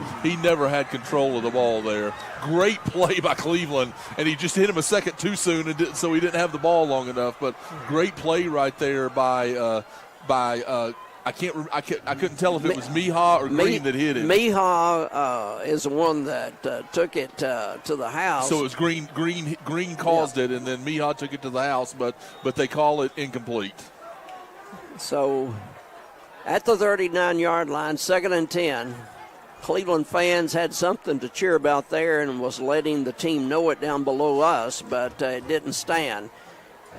had control of the ball there. Great play by Cleveland, and he just hit him a second too soon, and so he didn't have the ball long enough. But great play right there by I couldn't tell if it was Miha or Green that hit it. Miha is the one that took it to the house. So it was Green caused it, and then Miha took it to the house, but they call it incomplete. So at the 39-yard line, 2nd and 10, Cleveland fans had something to cheer about there and was letting the team know it down below us, but it didn't stand.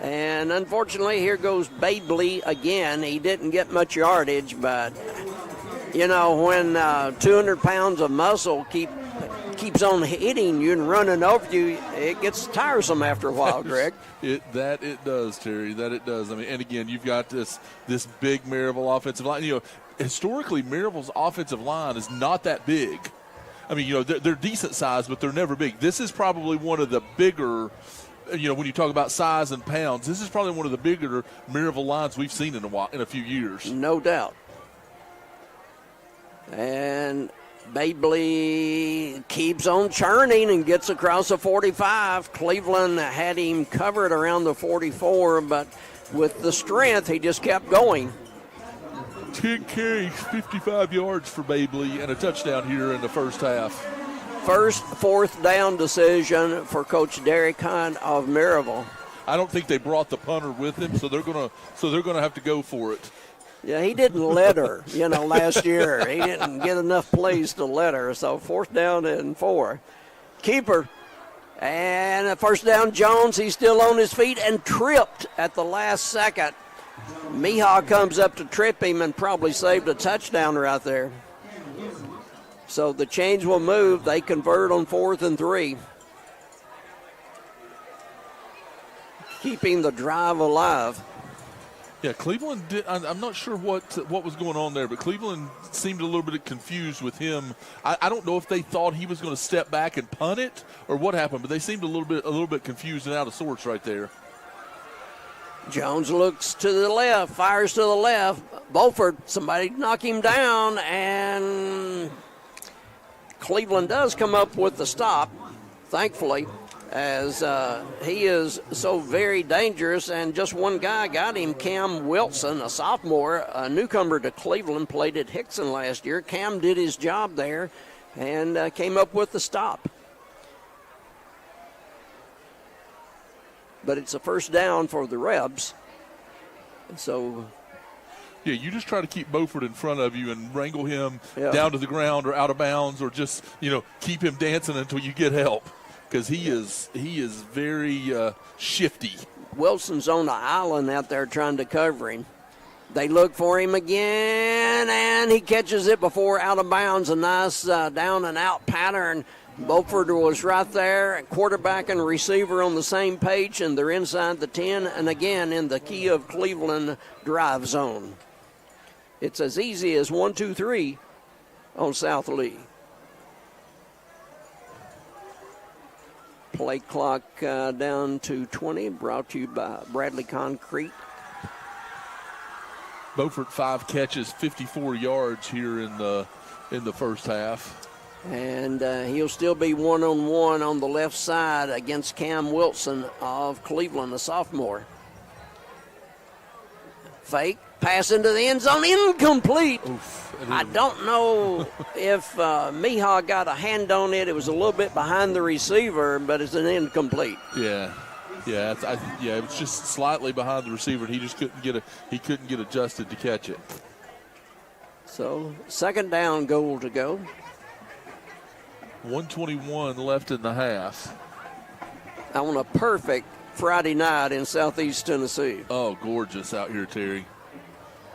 And unfortunately, here goes Babley again. He didn't get much yardage, but, when 200 pounds of muscle keep keeps on hitting you and running over you, it gets tiresome after a while, Greg. It does, Terry. That it does. I mean, and again, you've got this big Maryville offensive line. You know, historically, Maryville's offensive line is not that big. I mean, you know, they're decent size, but they're never big. This is probably one of the bigger, you know, when you talk about size and pounds, this is probably one of the bigger Maryville lines we've seen in a few years. No doubt. And Babley keeps on churning and gets across the 45. Cleveland had him covered around the 44, but with the strength, he just kept going. 10 carries, 55 yards for Babley, and a touchdown here in the first half. First fourth down decision for Coach Derek Hunt of Maryville. I don't think they brought the punter with him, so they're gonna have to go for it. Yeah, he didn't let her, you know, last year. He didn't get enough plays to let her. So 4th down and 4. Keeper. And a first down, Jones. He's still on his feet and tripped at the last second. Mihawk comes up to trip him and probably saved a touchdown right there. So the chains will move. They convert on 4th and 3. Keeping the drive alive. Yeah, Cleveland did. I'm not sure what was going on there, but Cleveland seemed a little bit confused with him. I don't know if they thought he was going to step back and punt it or what happened, but they seemed a little bit confused and out of sorts right there. Jones looks to the left, fires to the left. Beaufort, somebody knock him down, and Cleveland does come up with the stop, thankfully, as he is so very dangerous, and just one guy got him, Cam Wilson, a sophomore, a newcomer to Cleveland, played at Hickson last year. Cam did his job there and came up with the stop. But it's a first down for the Rebs. So, yeah, you just try to keep Beaufort in front of you and wrangle him Yeah. down to the ground or out of bounds, or just, you know, keep him dancing until you get help, because he is very shifty. Wilson's on the island out there trying to cover him. They look for him again, and he catches it before out of bounds. A nice down and out pattern. Beaufort was right there, quarterback and receiver on the same page, and they're inside the 10, and again in the key of Cleveland drive zone. It's as easy as 1, 2, 3 on South Lee. Play clock down to 20, brought to you by Bradley Concrete. Beaufort 5 catches, 54 yards here in the first half. And he'll still be one-on-one on the left side against Cam Wilson of Cleveland, a sophomore. Fake, pass into the end zone, incomplete. Oof, I don't know if Mihawk got a hand on it. It was a little bit behind the receiver, but it's an incomplete. Yeah, it was just slightly behind the receiver, and he just couldn't get adjusted to catch it. So 2nd down, goal to go. 1:21 left in the half. On a perfect Friday night in Southeast Tennessee. Oh, gorgeous out here, Terry.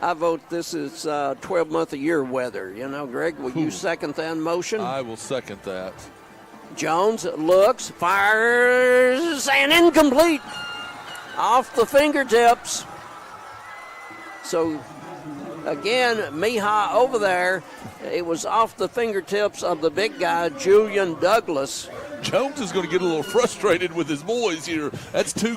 I vote this is 12-month-a-year weather. You know, Greg, will you second that motion? I will second that. Jones looks, fires, and incomplete. Off the fingertips. So, again, Mihawk over there. It was off the fingertips of the big guy, Julian Douglas. Jones is going to get a little frustrated with his boys here. That's two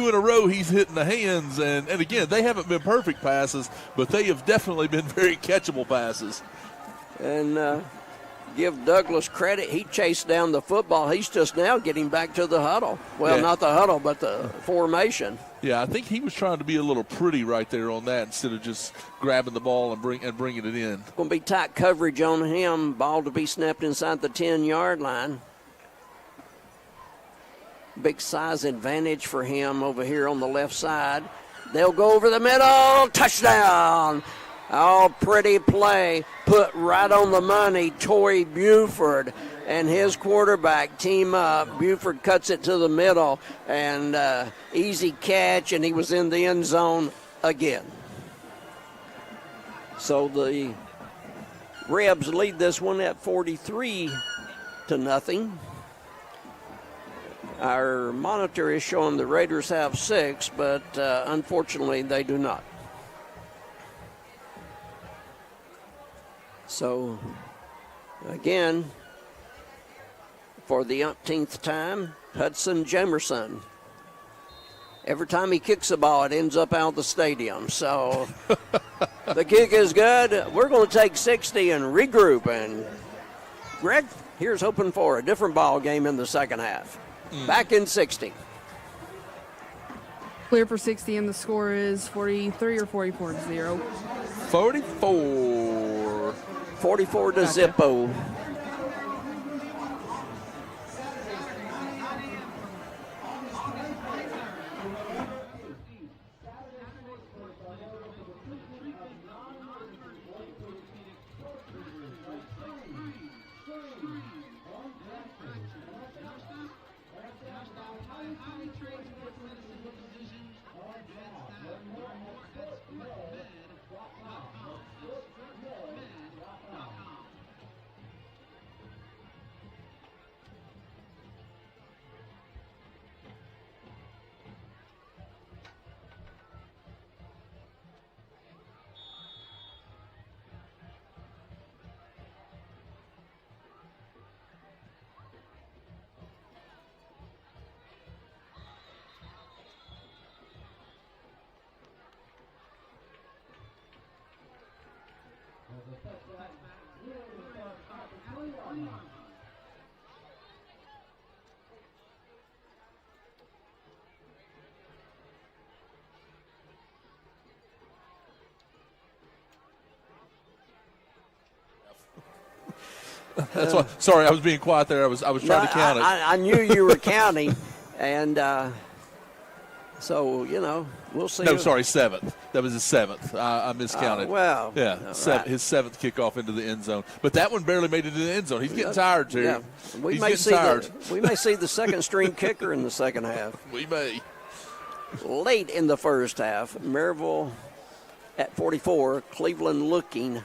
in a row he's hitting the hands. And again, they haven't been perfect passes, but they have definitely been very catchable passes. And give Douglas credit. He chased down the football. He's just now getting back to the huddle. Well, not the huddle, but the formation. Yeah, I think he was trying to be a little pretty right there on that instead of just grabbing the ball and bringing it in. Going to be tight coverage on him. Ball to be snapped inside the 10-yard line. Big size advantage for him over here on the left side. They'll go over the middle. Touchdown. Oh, pretty play. Put right on the money. Torrey Buford and his quarterback team up. Buford cuts it to the middle, and easy catch, and he was in the end zone again. So the Rebs lead this one at 43 nothing. Our monitor is showing the Raiders have 6, but unfortunately they do not. So, again, for the umpteenth time, Hudson Jamerson. Every time he kicks a ball, it ends up out of the stadium. So the kick is good. We're going to take 60 and regroup. And Greg, here's hoping for a different ball game in the second half. Back in 60. Clear for 60, and the score is 43 or 44 to 0. 44. 44 to Gotcha. Zippo. That's why. Sorry, I was being quiet there. I was trying to count it. I knew you were counting, and so, we'll see. No, sorry, 7th. That was his 7th. I miscounted. Well, yeah, right. His 7th kickoff into the end zone. But that one barely made it to the end zone. He's getting tired, Terry. Yeah. He's getting tired. We may see the second string kicker in the second half. We may. Late in the first half, Maryville at 44, Cleveland looking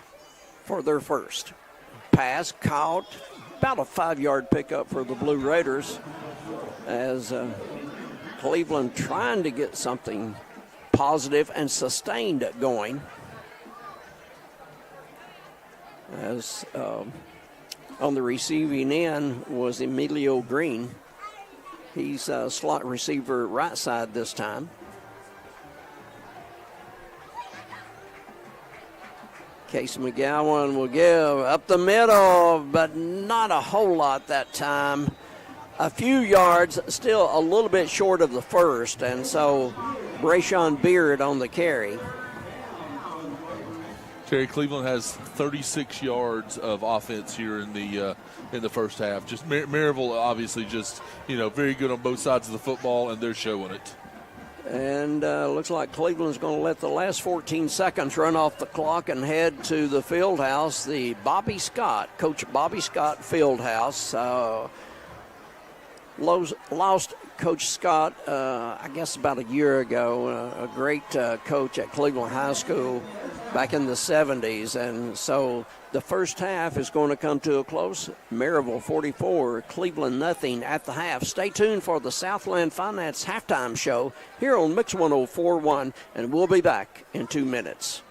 for their first. Pass caught, about a 5-yard pickup for the Blue Raiders as Cleveland trying to get something positive and sustained going. As on the receiving end was Emilio Green. He's a slot receiver right side this time. Case McGowan will give up the middle, but not a whole lot that time. A few yards, still a little bit short of the first, and so Brayshawn Beard on the carry. Terry, Cleveland has 36 yards of offense here in the first half. Just Maryville, obviously, just very good on both sides of the football, and they're showing it. And looks like Cleveland's going to let the last 14 seconds run off the clock and head to the field house, the Coach Bobby Scott field house. Lost Coach Scott, I guess about a year ago, a great coach at Cleveland High School back in the 70s. And so the first half is going to come to a close. Maryville 44, Cleveland nothing at the half. Stay tuned for the Southland Finance halftime show here on Mix 104.1, and we'll be back in 2 minutes.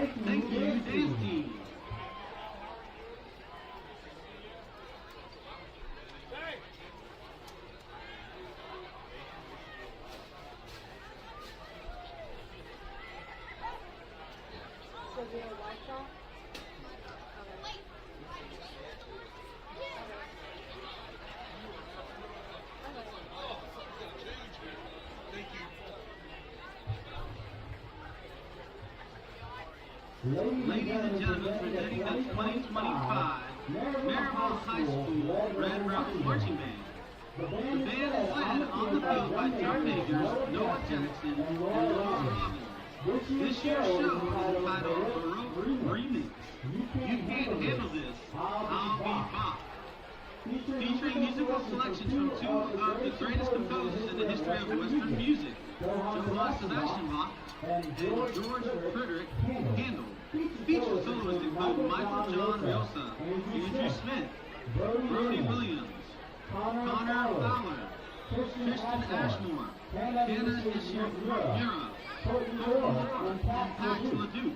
Thank you, dance team. Ladies and gentlemen, presenting the 2025 Maryville High School Red Rock Marching Band. The band is led on the field by drum majors Noah Jackson and Lawrence Robbins. This year's show is entitled Baroque Remix. You Can't Handle This, I'll Be Bop. Featuring musical selections from two of the greatest composers in the history of Western music, Johann Sebastian Bach and George Frederick Handel. Featured soloists include Michael John Riosa, Andrew Smith, Brody Williams, Connor Fowler, Kristen Ashmore, Hannah Ishimura, and Pat LeDuc.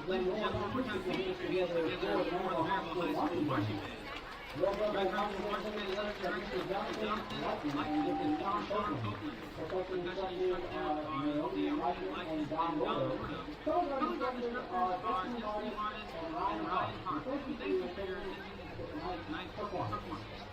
Ladies and gentlemen, one more time, please put your hands together for the Maryville High School marching band. Red Rifle marching band is under the direction of Dr. Jonathan Lightfoot and Sean Copeland. Percussion instructor Naomi Lightfoot and Don Lordo. Color instructors are Destiny Martin and Ryan Hart. Thank you for your attention to tonight's performance.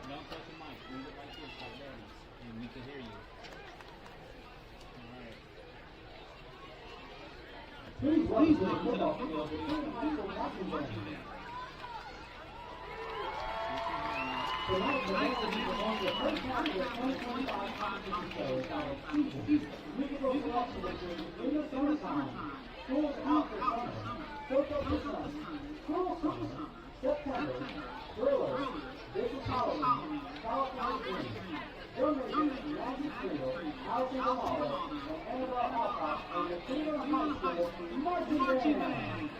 Don't touch the mic. Leave it like this, like that, and we can hear you. All right. Please welcome to the football field, the marching band. Tonight, the band will perform the first half of the 2025 competition show entitled Season, musical selection in the summertime. Schools out for summer. Soak up the sun. Cool summer. September. Thrillers. Vicious Halloween. California Dream. Donation, Magic Trio, Housing the Model, and Annabelle Alcott and the Cleveland High School Marching Band.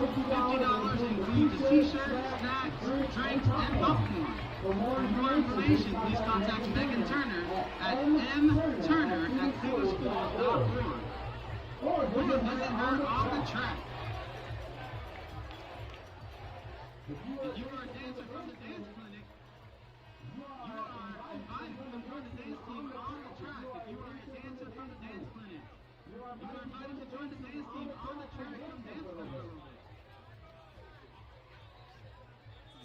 $50 includes a t-shirt, snacks, drinks, and popcorn. For more information, please contact Megan Turner at mturner@clevelandschool.org. Or visit her on the track. If you are a dancer from the dance clinic, you are invited to join the dance team on the track. If you are a dancer from the dance clinic, you are invited to join the dance team on the track. Come dance with us a little bit.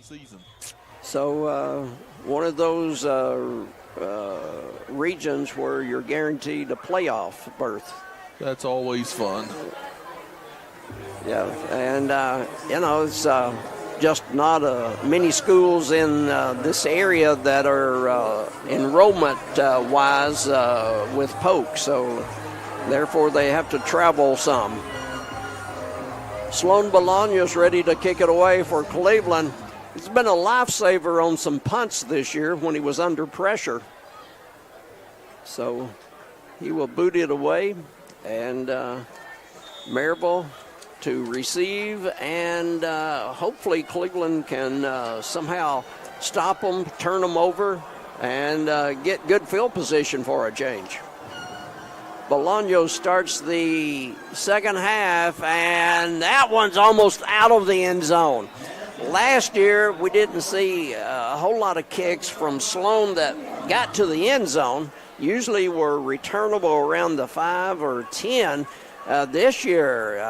Season. So one of those regions where you're guaranteed a playoff berth. That's always fun. Yeah, and it's just not many schools in this area that are enrollment-wise with Polk, so therefore they have to travel some. Sloan Bologna's ready to kick it away for Cleveland. He's been a lifesaver on some punts this year when he was under pressure. So he will boot it away, and Maryville to receive, and hopefully Cleveland can somehow stop them, turn them over, and get good field position for a change. Bologna starts the second half, and that one's almost out of the end zone. Last year, we didn't see a whole lot of kicks from Sloan that got to the end zone. Usually were returnable around the 5 or 10. This year,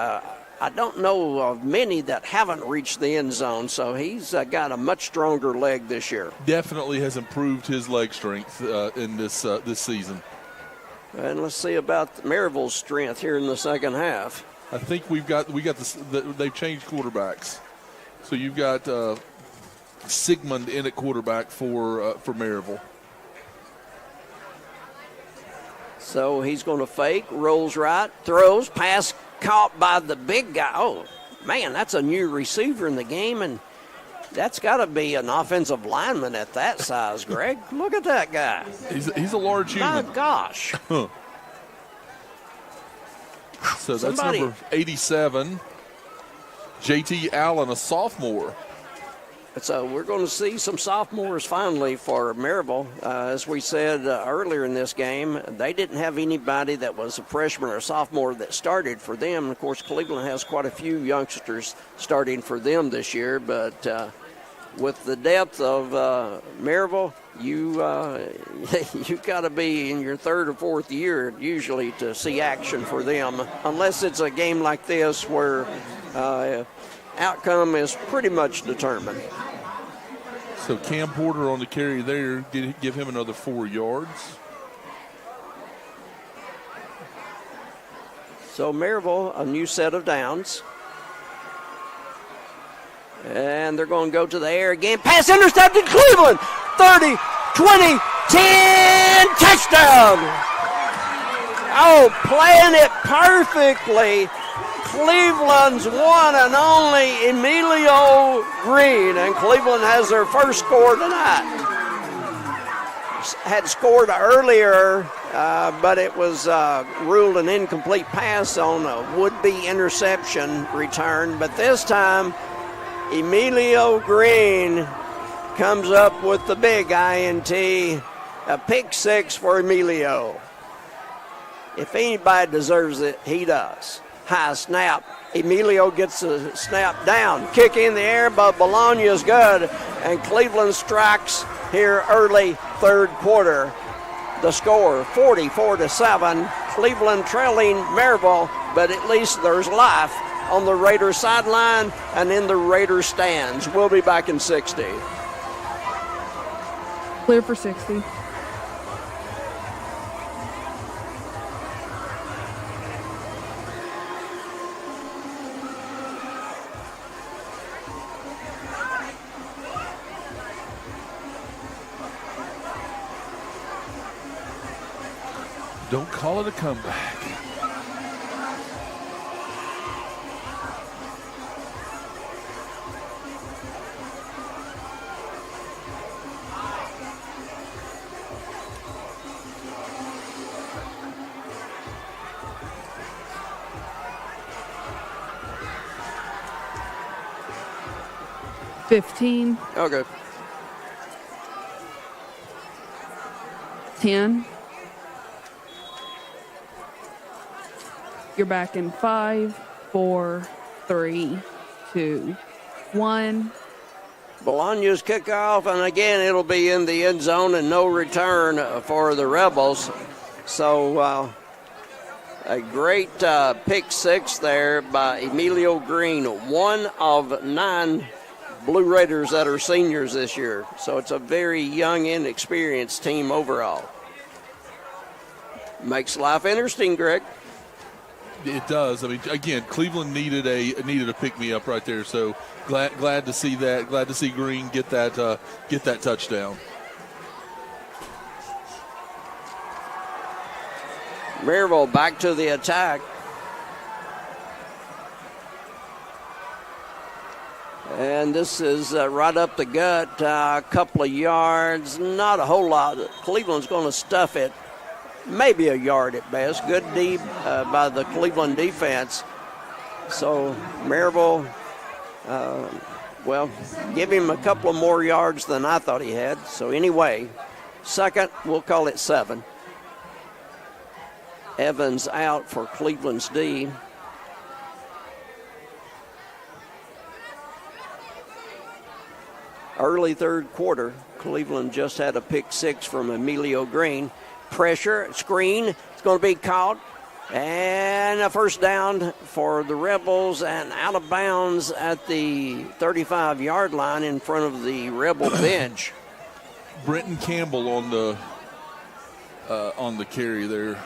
I don't know of many that haven't reached the end zone, so he's got a much stronger leg this year. Definitely has improved his leg strength in this season. And let's see about Maryville's strength here in the second half. I think they've changed quarterbacks. So you've got Sigmund in at quarterback for Maryville. So he's going to fake, rolls right, throws, pass caught by the big guy. Oh, man, that's a new receiver in the game, and that's got to be an offensive lineman at that size, Greg. Look at that guy. He's a large human. My gosh. Huh. So that's number 87. J.T. Allen, a sophomore. So we're going to see some sophomores finally for Maryville. As we said earlier in this game, they didn't have anybody that was a freshman or sophomore that started for them. Of course, Cleveland has quite a few youngsters starting for them this year, but with the depth of Maryville, you got to be in your third or fourth year usually to see action for them, unless it's a game like this where outcome is pretty much determined. So Cam Porter on the carry there, did give him another 4 yards. So Maryville, a new set of downs. And they're going to go to the air again. Pass intercepted, Cleveland. 30, 20, 10, touchdown. Oh, playing it perfectly. Cleveland's one and only Emilio Green, and Cleveland has their first score tonight. Had scored earlier, but it was ruled an incomplete pass on a would-be interception return. But this time, Emilio Green comes up with the big INT, a pick six for Emilio. If anybody deserves it, he does. High snap. Emilio gets the snap down. Kick in the air, but Bologna is good. And Cleveland strikes here early third quarter. The score, 44-7. Cleveland trailing Maryville, but at least there's life on the Raiders sideline and in the Raiders stands. We'll be back in 60. Clear for 60. Don't call it a comeback. 15, Okay. 10. You're back in 5, 4, 3, 2, 1. Bologna's kickoff, and again, it'll be in the end zone and no return for the Rebels. So a great pick six there by Emilio Green, one of 9 Blue Raiders that are seniors this year. So it's a very young, inexperienced team overall. Makes life interesting, Greg. It does. I mean, again, Cleveland needed a pick me up right there. So glad to see that. Glad to see Green get that touchdown. Maryville back to the attack. And this is right up the gut, a couple of yards, not a whole lot. Cleveland's going to stuff it, maybe a yard at best. Good D by the Cleveland defense. So Maryville, give him a couple of more yards than I thought he had. So anyway, second, we'll call it 7. Evans out for Cleveland's D. Early third quarter, Cleveland just had a pick 6 from Emilio Green. Pressure, screen, it's going to be caught. And a first down for the Rebels and out of bounds at the 35-yard line in front of the Rebel bench. Brenton Campbell on the carry there.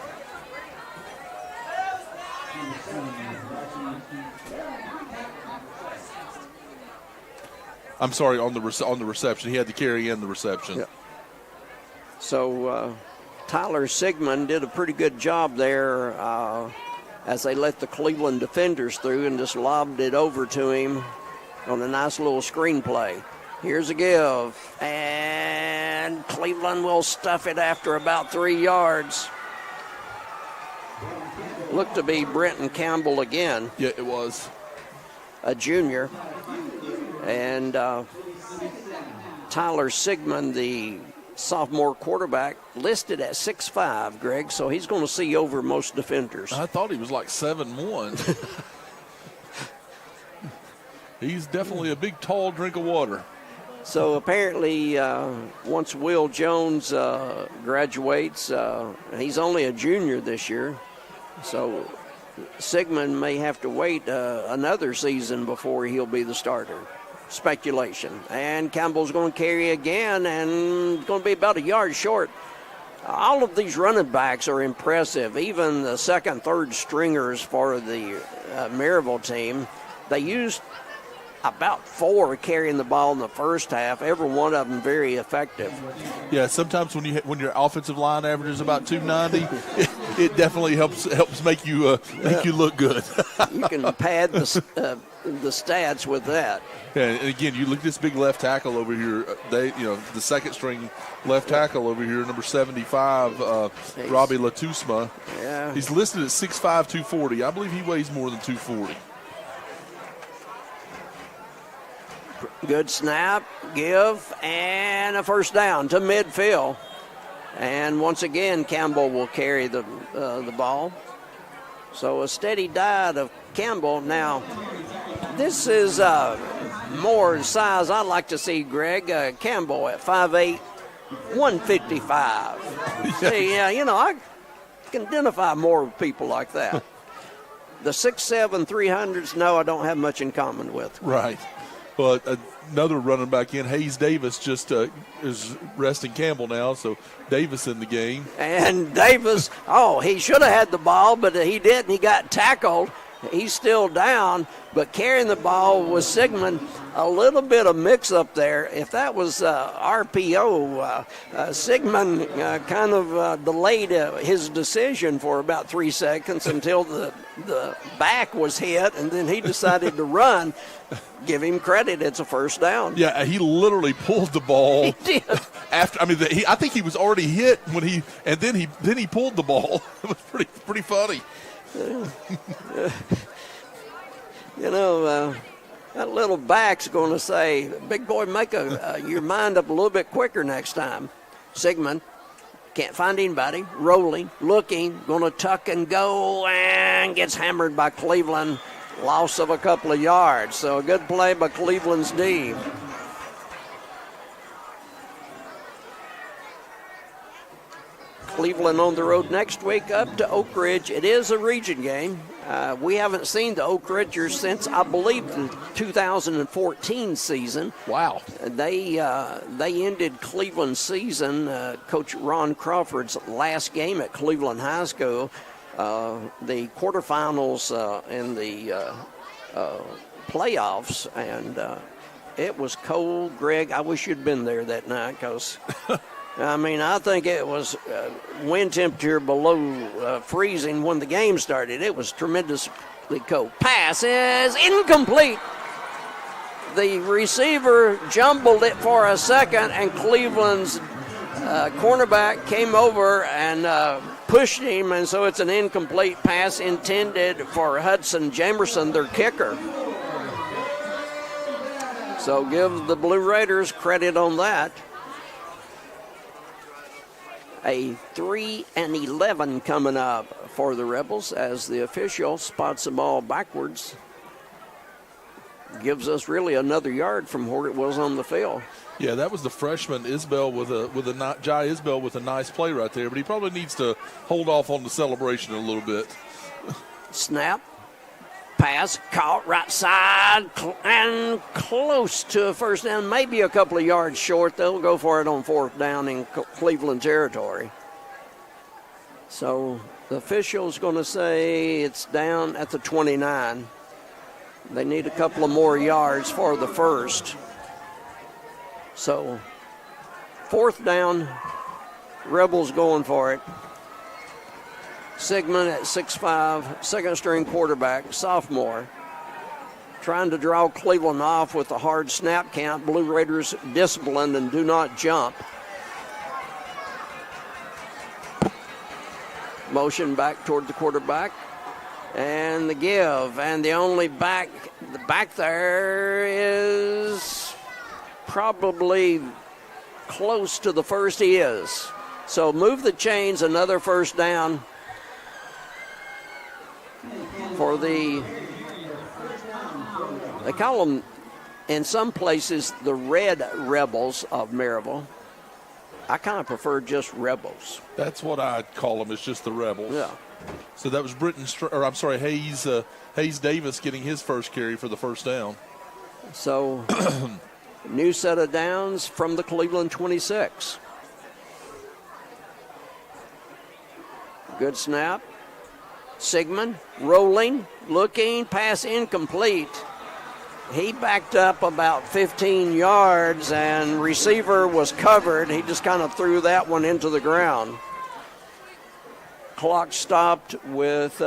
I'm sorry, on the reception. He had the carry and the reception. Yeah. So Tyler Sigmund did a pretty good job there as they let the Cleveland defenders through and just lobbed it over to him on a nice little screenplay. Here's a give, and Cleveland will stuff it after about 3 yards. Looked to be Brenton Campbell again. Yeah, it was. A junior. And Tyler Sigmund, the sophomore quarterback, listed at 6'5", Greg, so he's going to see over most defenders. I thought he was like 7'1". He's definitely a big, tall drink of water. So apparently, once Will Jones graduates, he's only a junior this year, so Sigmund may have to wait another season before he'll be the starter. Speculation. And Campbell's going to carry again and going to be about a yard short. All of these running backs are impressive. Even the second, third stringers for the Maryville team, they used about 4 carrying the ball in the first half. Every one of them very effective. Yeah, sometimes when your offensive line averages about 290, it definitely helps make you look good. You can pad the stats with that. Yeah, and again, you look at this big left tackle over here. The second string left tackle over here, number 75, Robbie Latusma. Yeah. He's listed at 6'5", 240. I believe he weighs more than 240. Good snap, give, and a first down to midfield. And once again, Campbell will carry the ball. So a steady diet of Campbell. Now, this is more size I'd like to see, Greg. Campbell at 5'8", 155. See, I can identify more with people like that. The 6'7", 300s, no, I don't have much in common with. Right. But another running back in, Hayes Davis, just is resting Campbell now, so Davis in the game. And Davis, he should have had the ball, but he didn't. He got tackled. He's still down, but carrying the ball was Sigmund. A little bit of mix-up there. If that was RPO, Sigmund kind of delayed his decision for about 3 seconds until the back was hit, and then he decided to run. Give him credit; it's a first down. Yeah, he literally pulled the ball. He did. After, I think he was already hit then he pulled the ball. It was pretty funny. That little back's going to say, big boy, make your mind up a little bit quicker next time. Sigmund can't find anybody. Rolling, looking, going to tuck and go, and gets hammered by Cleveland. Loss of a couple of yards. So a good play by Cleveland's D. Cleveland on the road next week up to Oak Ridge. It is a region game. We haven't seen the Oak Ridgers since, I believe, the 2014 season. Wow. They ended Cleveland's season, Coach Ron Crawford's last game at Cleveland High School. The quarterfinals and the playoffs, and it was cold. Greg, I wish you'd been there that night because, I mean, I think it was wind temperature below freezing when the game started. It was tremendously cold. Pass is incomplete. The receiver jumbled it for a second, and Cleveland's cornerback came over and pushed him, and so it's an incomplete pass intended for Hudson Jamerson, their kicker. So give the Blue Raiders credit on that. A 3-11 coming up for the Rebels as the official spots the ball backwards. Gives us really another yard from where it was on the field. Yeah, that was the freshman Isbell Jai Isbell with a nice play right there, but he probably needs to hold off on the celebration a little bit. Snap, pass, caught right side, and close to a first down, maybe a couple of yards short. They'll go for it on fourth down in Cleveland territory. So the official's going to say it's down at the 29. They need a couple of more yards for the first. So, fourth down, Rebels going for it. Sigmund at 6'5", second-string quarterback, sophomore. Trying to draw Cleveland off with a hard snap count. Blue Raiders disciplined and do not jump. Motion back toward the quarterback. And the give. And the only back there is probably close to the first. He is. So move the chains, another first down for they call them in some places the Red Rebels of Maryville. I kind of prefer just Rebels. That's what I'd call them. It's just the Rebels. Yeah. So that was Hayes Davis getting his first carry for the first down. So new set of downs from the Cleveland 26. Good snap. Sigmund rolling, looking, pass incomplete. He backed up about 15 yards and receiver was covered. He just kind of threw that one into the ground. Clock stopped with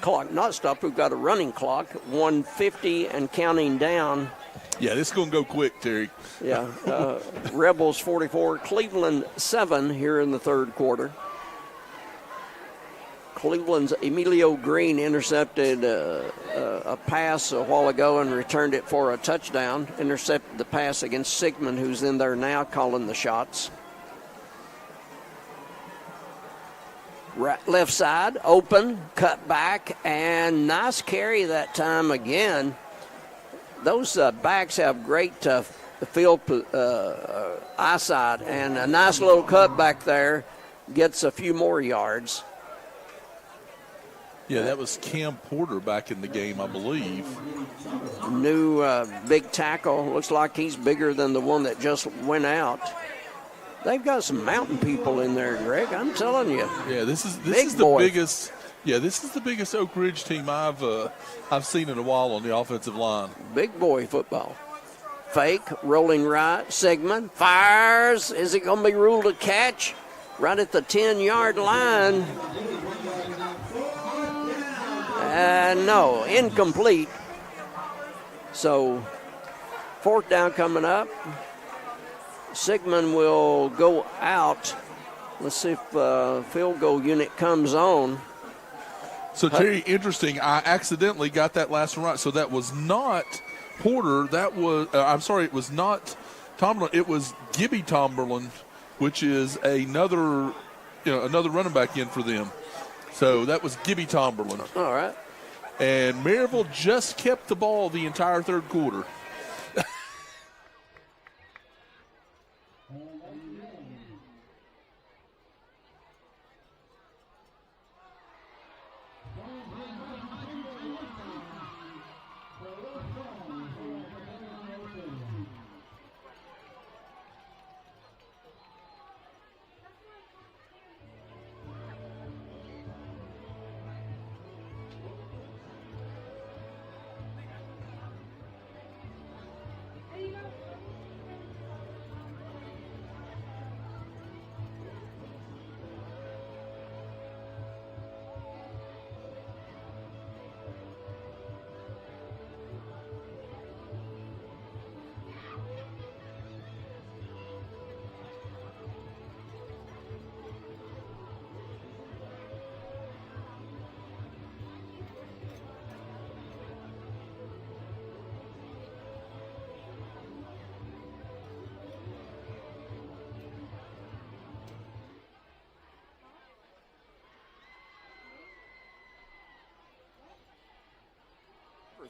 clock not stopped. We've got a running clock, 1:50 and counting down. Yeah, this is going to go quick, Terry. Yeah, Rebels 44, Cleveland 7 here in the third quarter. Cleveland's Emilio Green intercepted a pass a while ago and returned it for a touchdown. Intercepted the pass against Sigmund, who's in there now calling the shots. Right, left side, open, cut back, and nice carry that time again. Those backs have great field eyesight, and a nice little cut back there gets a few more yards. Yeah, that was Cam Porter back in the game, I believe. New big tackle. Looks like he's bigger than the one that just went out. They've got some mountain people in there, Greg. I'm telling you. Yeah, this is the biggest. Yeah, this is the biggest Oak Ridge team I've seen in a while on the offensive line. Big boy football. Fake, rolling right. Sigmund fires. Is it going to be ruled a catch? Right at the 10-yard line. No, incomplete. So, fourth down coming up. Sigmund will go out. Let's see if field goal unit comes on. So, Terry, interesting. I accidentally got that last one right. So that was not Porter. That was, I'm sorry, it was not Tomberlin. It was Gibby Tomberlin, which is another running back in for them. So that was Gibby Tomberlin. All right. And Maryville just kept the ball the entire third quarter.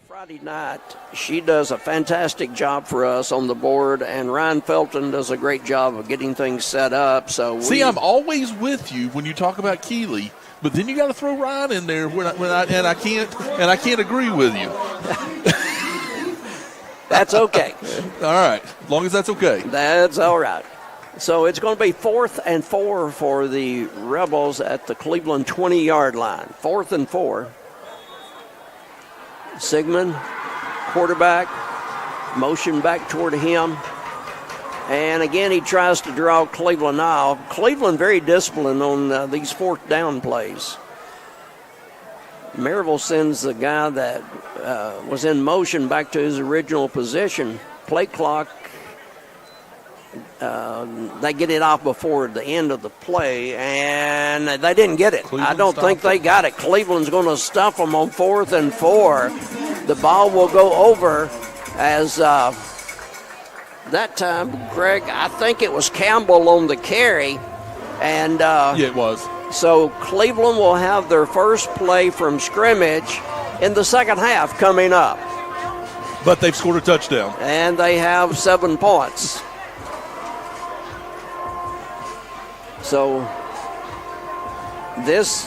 Friday night, she does a fantastic job for us on the board, and Ryan Felton does a great job of getting things set up. So see, I'm always with you when you talk about Keeley, but then you got to throw Ryan in there I can't agree with you. That's okay. All right, as long as that's okay. That's all right. So it's going to be 4th and 4 for the Rebels at the Cleveland 20-yard line. 4th and 4. Sigmund, quarterback, motion back toward him. And again, he tries to draw Cleveland now. Cleveland very disciplined on these 4th down plays. Maryville sends the guy that was in motion back to his original position. Play clock, they get it off before the end of the play, and they didn't get it. I don't think they got it. Cleveland's going to stuff them on 4th and 4. The ball will go over as that time, Greg, I think it was Campbell on the carry. And yeah, it was. So Cleveland will have their first play from scrimmage in the second half coming up. But they've scored a touchdown. And they have 7 points. So this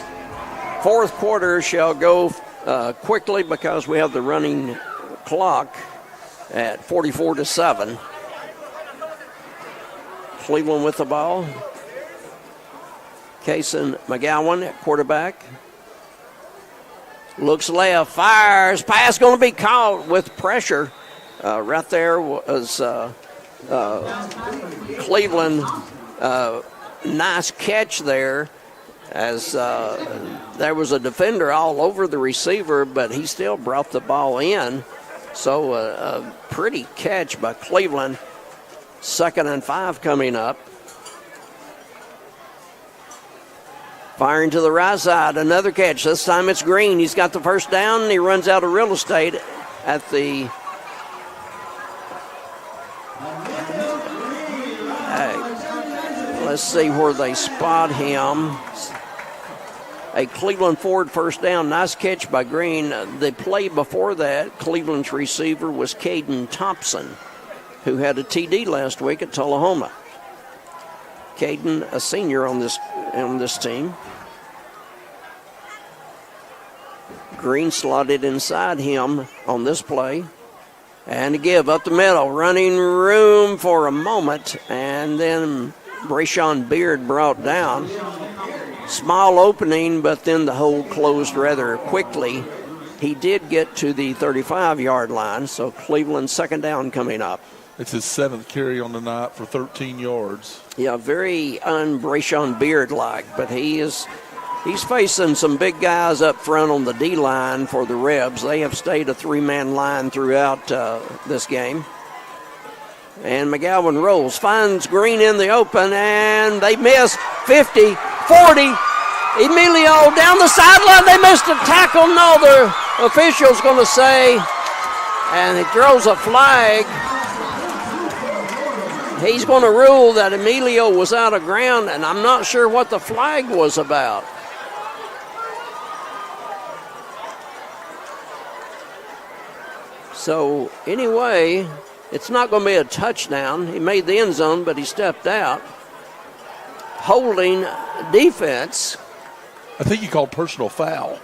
4th quarter shall go quickly because we have the running clock at 44-7. Cleveland with the ball. Kason McGowan at quarterback. Looks left, fires, pass going to be caught with pressure. Right there was Cleveland. Nice catch there as there was a defender all over the receiver, but he still brought the ball in. So a pretty catch by Cleveland. 2nd and 5 coming up. Firing to the right side, another catch. This time it's Green. He's got the first down, and he runs out of real estate at the let's see where they spot him. A Cleveland Ford first down. Nice catch by Green. The play before that, Cleveland's receiver was Caden Thompson, who had a TD last week at Tullahoma. Caden, a senior on this team. Green slotted inside him on this play. And a give up the middle. Running room for a moment. And then Brayshawn Beard brought down. Small opening, but then the hole closed rather quickly. He did get to the 35-yard line, so Cleveland's second down coming up. It's his 7th carry on the night for 13 yards. Yeah, very un-Brayshawn Beard-like, but he's facing some big guys up front on the D-line for the Rebs. They have stayed a 3-man line throughout this game. And McGowan rolls, finds Green in the open, and they miss. 50, 40, Emilio down the sideline. They missed a tackle. No, the official's going to say, and he throws a flag. He's going to rule that Emilio was out of ground, and I'm not sure what the flag was about. So anyway, it's not going to be a touchdown. He made the end zone, but he stepped out. Holding defense. I think he called personal foul.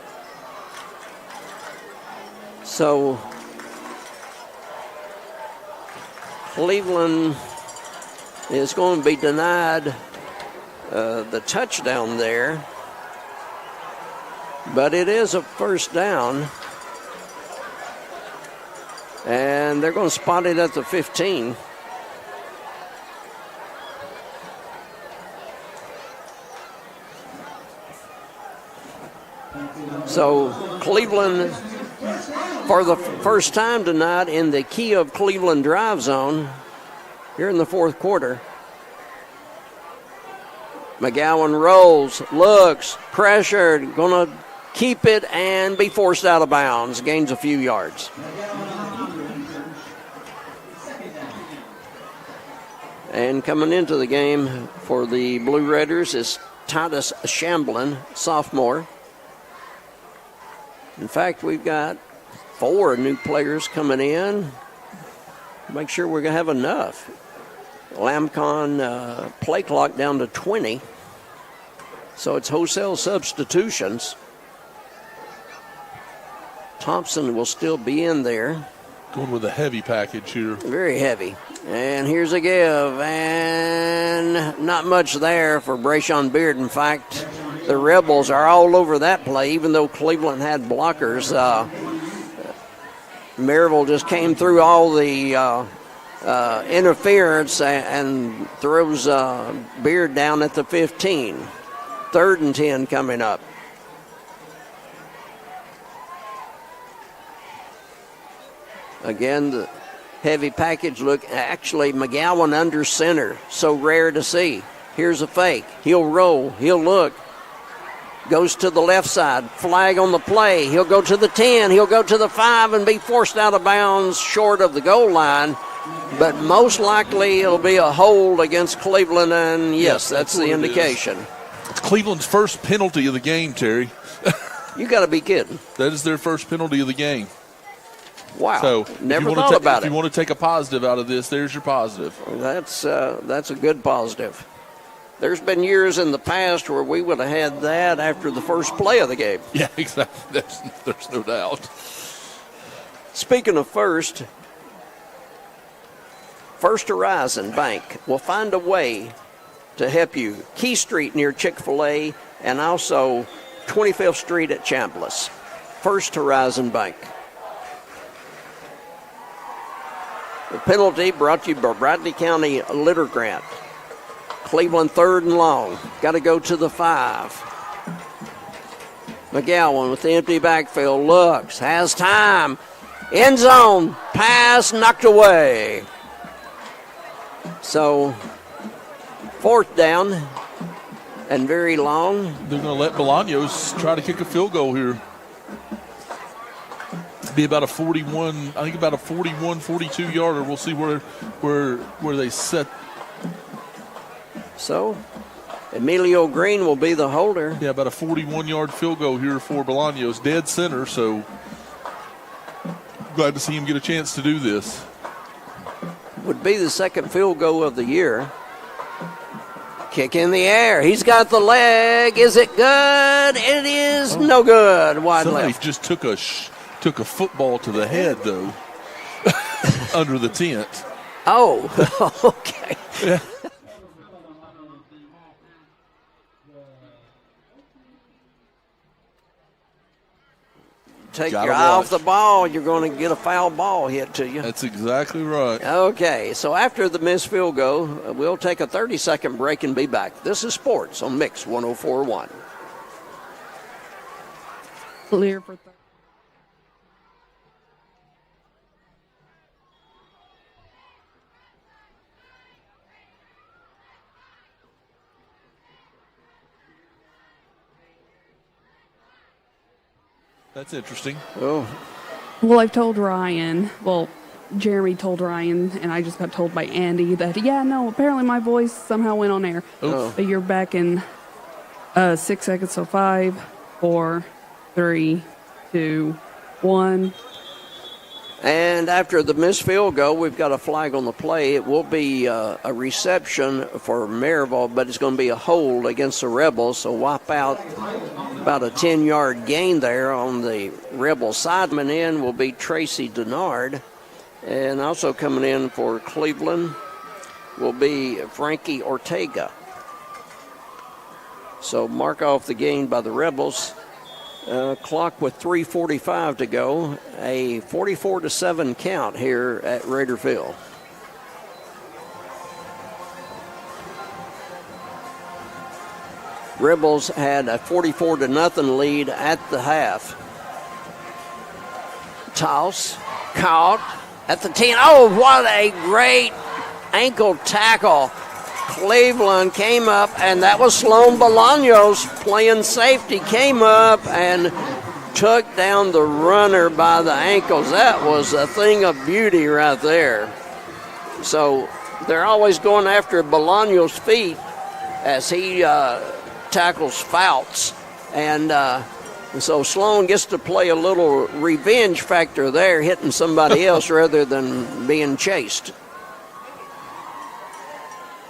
So Cleveland is going to be denied the touchdown there. But it is a first down. And they're going to spot it at the 15. So Cleveland, for the first time tonight in the Key of Cleveland drive zone, here in the fourth quarter. McGowan rolls, looks, pressured, going to keep it and be forced out of bounds. Gains a few yards. And coming into the game for the Blue Raiders is Titus Shamblin, sophomore. In fact, we've got 4 new players coming in. Make sure we're going to have enough. Lamcon play clock down to 20. So it's wholesale substitutions. Thompson will still be in there. Going with a heavy package here. Very heavy. And here's a give. And not much there for Brayshawn Beard. In fact, the Rebels are all over that play, even though Cleveland had blockers. Maryville just came through all the interference and throws Beard down at the 15. 3rd and 10 coming up. Again, the heavy package look. Actually, McGowan under center. So rare to see. Here's a fake. He'll roll. He'll look. Goes to the left side. Flag on the play. He'll go to the 10. He'll go to the 5 and be forced out of bounds short of the goal line. But most likely it'll be a hold against Cleveland. And yes, that's the indication. It's Cleveland's first penalty of the game, Terry. You got to be kidding. That is their first penalty of the game. Wow. So never thought about it. If you want to take a positive out of this, there's your positive. That's a good positive. There's been years in the past where we would have had that after the first play of the game. Yeah, exactly. There's no doubt. Speaking of First Horizon Bank will find a way to help you. Key Street near Chick-fil-A and also 25th Street at Chambliss. First Horizon Bank. The penalty brought to you by Bradley County Litter Grant. Cleveland 3rd and long. Got to go to the 5. McGowan with the empty backfield looks, has time. End zone, pass knocked away. So, 4th down and very long. They're going to let Bolaños try to kick a field goal here. Be about a 41, 42 yarder. We'll see where they set. So, Emilio Green will be the holder. Yeah, about a 41-yard field goal here for Bolaños. Dead center, so glad to see him get a chance to do this. Would be the second field goal of the year. Kick in the air. He's got the leg. Is it good? It is no good. Wide Somebody left. just took a football to the head, though, under the tent. Oh, okay. Yeah. Take Gotta your eye off watch. the ball, you're going to get a foul ball hit to you. That's exactly right. Okay, so after the missed field goal, we'll take a 30-second break and be back. This is Sports on Mix 104.1. Clear for third. That's interesting. Oh, Well, I've told Ryan. Well, Jeremy told Ryan, and I just got told by Andy that, apparently my voice somehow went on air. Oof. But you're back in 6 seconds, so 5, 4, 3, 2, 1. and after the missed field goal, we've got a flag on the play. It will be a reception for Maryville, but it's going to be a hold against the Rebels, so wipe out about a 10-yard gain there on the Rebel sideman. In will be Tracy Denard, and also coming in for Cleveland will be Frankie Ortega. So mark off the gain by the Rebels. Clock with 3:45 to go. A 44-7 count here at Raderville. Rebels had a 44-0 lead at the half. Toss, caught at the 10. Oh, what a great ankle tackle. Cleveland came up, and that was Sloan Bolaños playing safety, came up and took down the runner by the ankles. That was a thing of beauty right there. So they're always going after Bolaños' feet as he tackles Fouts. And so Sloan gets to play a little revenge factor there, hitting somebody else rather than being chased.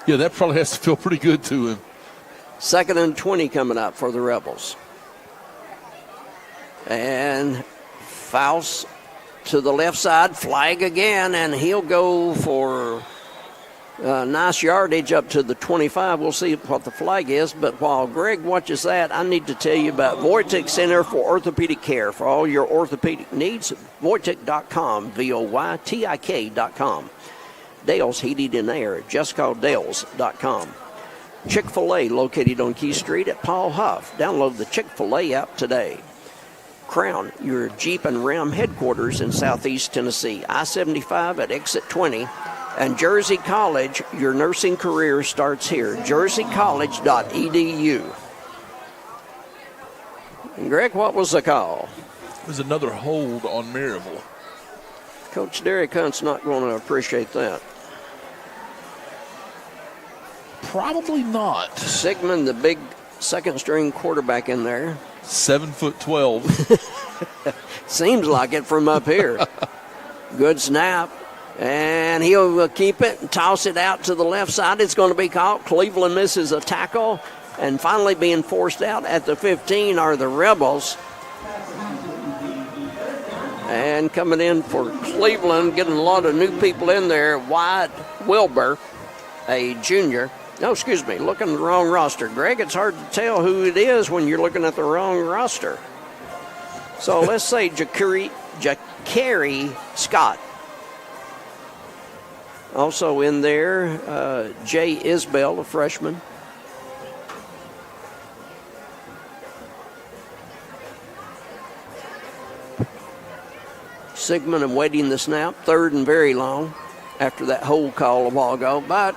Yeah, that probably has to feel pretty good to him. 2nd and 20 coming up for the Rebels. And Faust to the left side, flag again, and he'll go for nice yardage up to the 25. We'll see what the flag is, but while Greg watches that, I need to tell you about Voytek Center for Orthopedic Care. For all your orthopedic needs, Voytek.com, Voytik.com. Dale's Heating and Air, just call Dales.com. Chick-fil-A located on Key Street at Paul Huff. Download the Chick-fil-A app today. Crown, your Jeep and Ram headquarters in Southeast Tennessee. I-75 at exit 20. And Jersey College, your nursing career starts here. jerseycollege.edu. And Greg, what was the call? It was another hold on Maryville. Coach Derek Hunt's not going to appreciate that. Probably not. Sigmund, the big second-string quarterback in there. 7'12". Seems like it from up here. Good snap. And he'll keep it and toss it out to the left side. It's going to be caught. Cleveland misses a tackle. And finally being forced out at the 15 are the Rebels. And coming in for Cleveland, getting a lot of new people in there. Wyatt Wilbur, a junior. No, excuse me, looking at the wrong roster. Greg, it's hard to tell who it is when you're looking at the wrong roster. So let's say Jakari Scott. Also in there, Jay Isbell, a freshman. Sigmund awaiting the snap, 3rd and very long after that hold call a while ago. But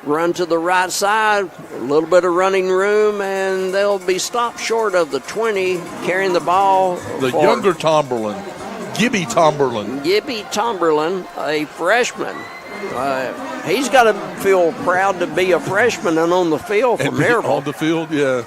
run to the right side, a little bit of running room, and they'll be stopped short of the 20, carrying the ball. The younger Tomberlin, Gibby Tomberlin. Gibby Tomberlin, a freshman. He's got to feel proud to be a freshman and on the field for Maryville. On the field, yeah.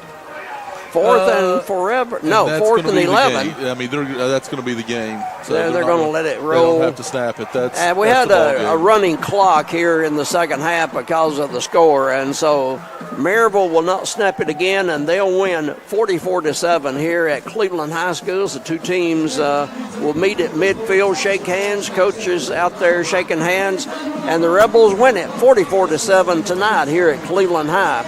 4th and forever. No, 4th and 11. I mean, that's going to be the game. So they're going to let it roll. They don't have to snap it. We had a running clock here in the second half because of the score, and so Maryville will not snap it again, and they'll win 44-7 here at Cleveland High School. The two teams will meet at midfield, shake hands. Coaches out there shaking hands, and the Rebels win it 44-7 tonight here at Cleveland High.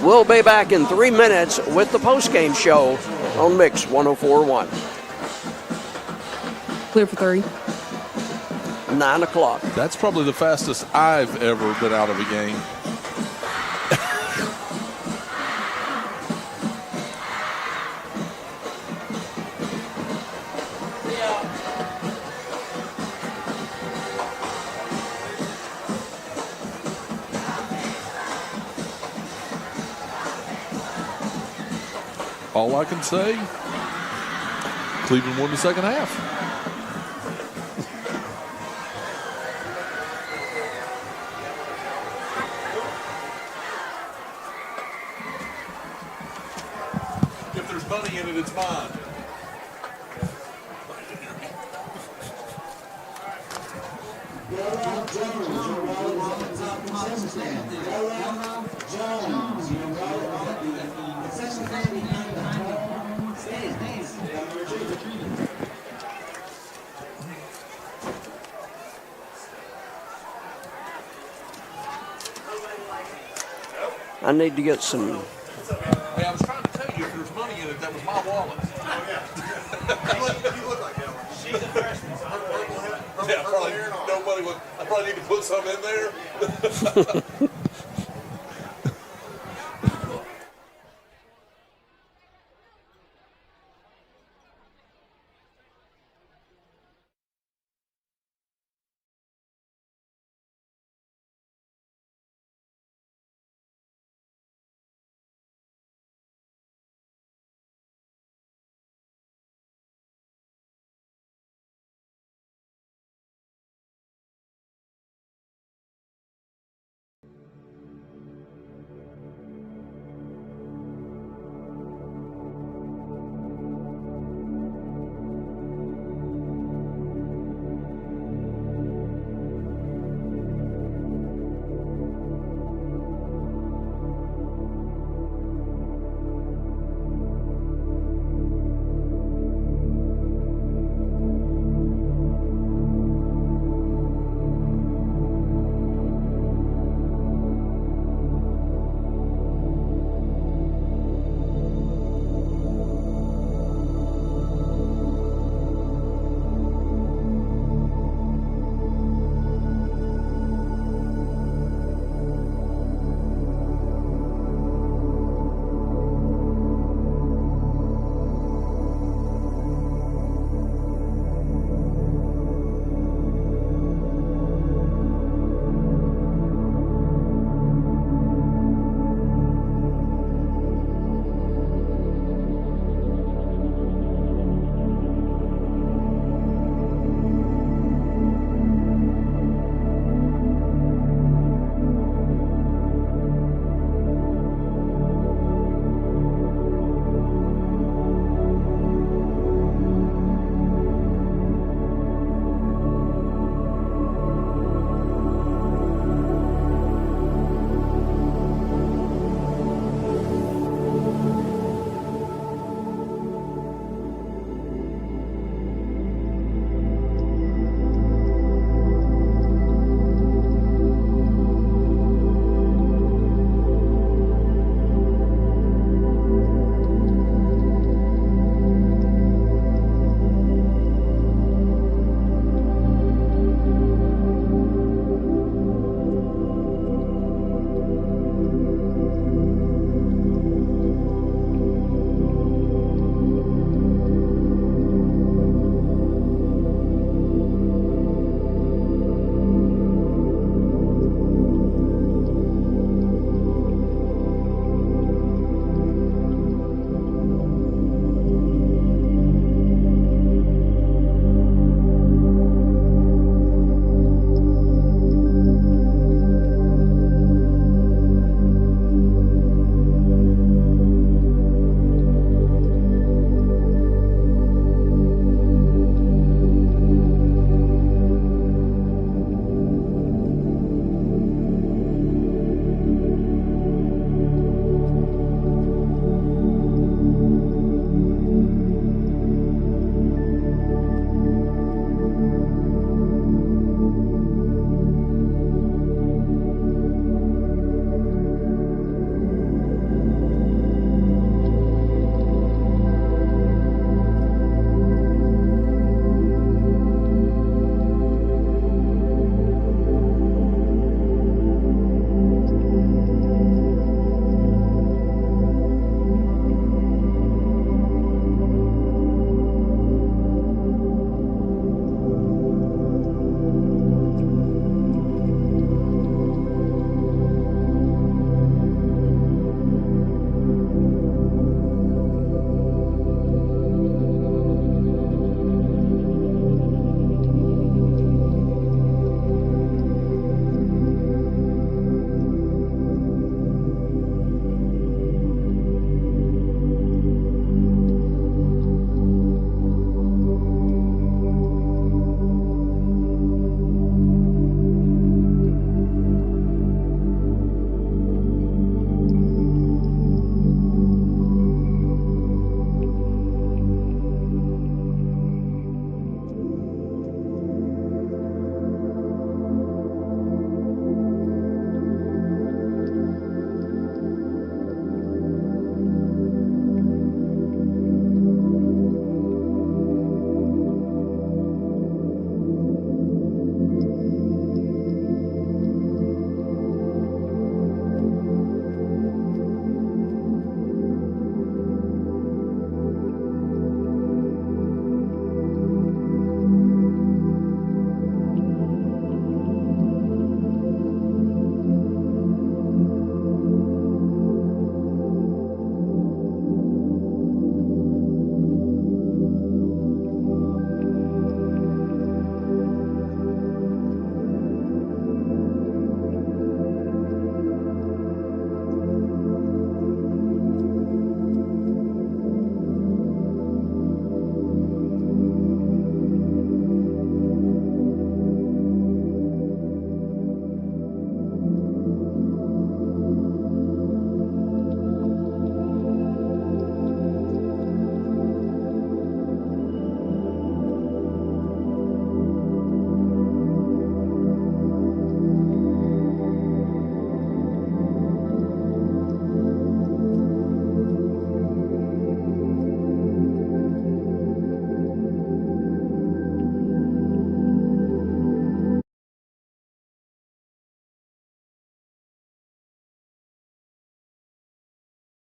We'll be back in 3 minutes with the postgame show on Mix 104.1. Clear for 3. 9 o'clock. That's probably the fastest I've ever been out of a game. All I can say, Cleveland won the second half. If there's money in it, it's mine. I need to get some. Hey, I was trying to tell you if there's money in it, that was my wallet. You look like that one. She's a freshman. Yeah, I probably need to put some in there.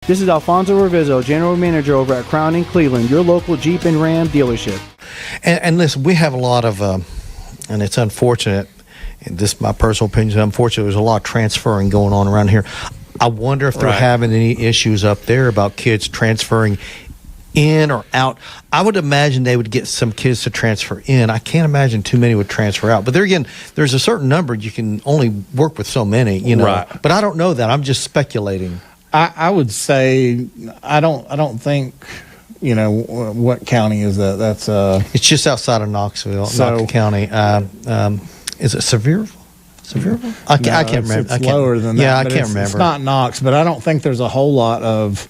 This is Alfonso Revizzo, General Manager over at Crown in Cleveland, your local Jeep and Ram dealership. And listen, we have a lot of, and it's unfortunate, and this is my personal opinion, unfortunately, there's a lot of transferring going on around here. I wonder if they're having any issues up there about kids transferring in or out. I would imagine they would get some kids to transfer in. I can't imagine too many would transfer out. But there again, there's a certain number. You can only work with so many, you know. Right. But I don't know that. I'm just speculating. I would say I don't think, you know, what county is that? That's It's just outside of Knoxville, Knox County. Is it Sevierville? I can't remember. It's lower than that. Yeah, I but can't remember. It's not Knox, but I don't think there's a whole lot of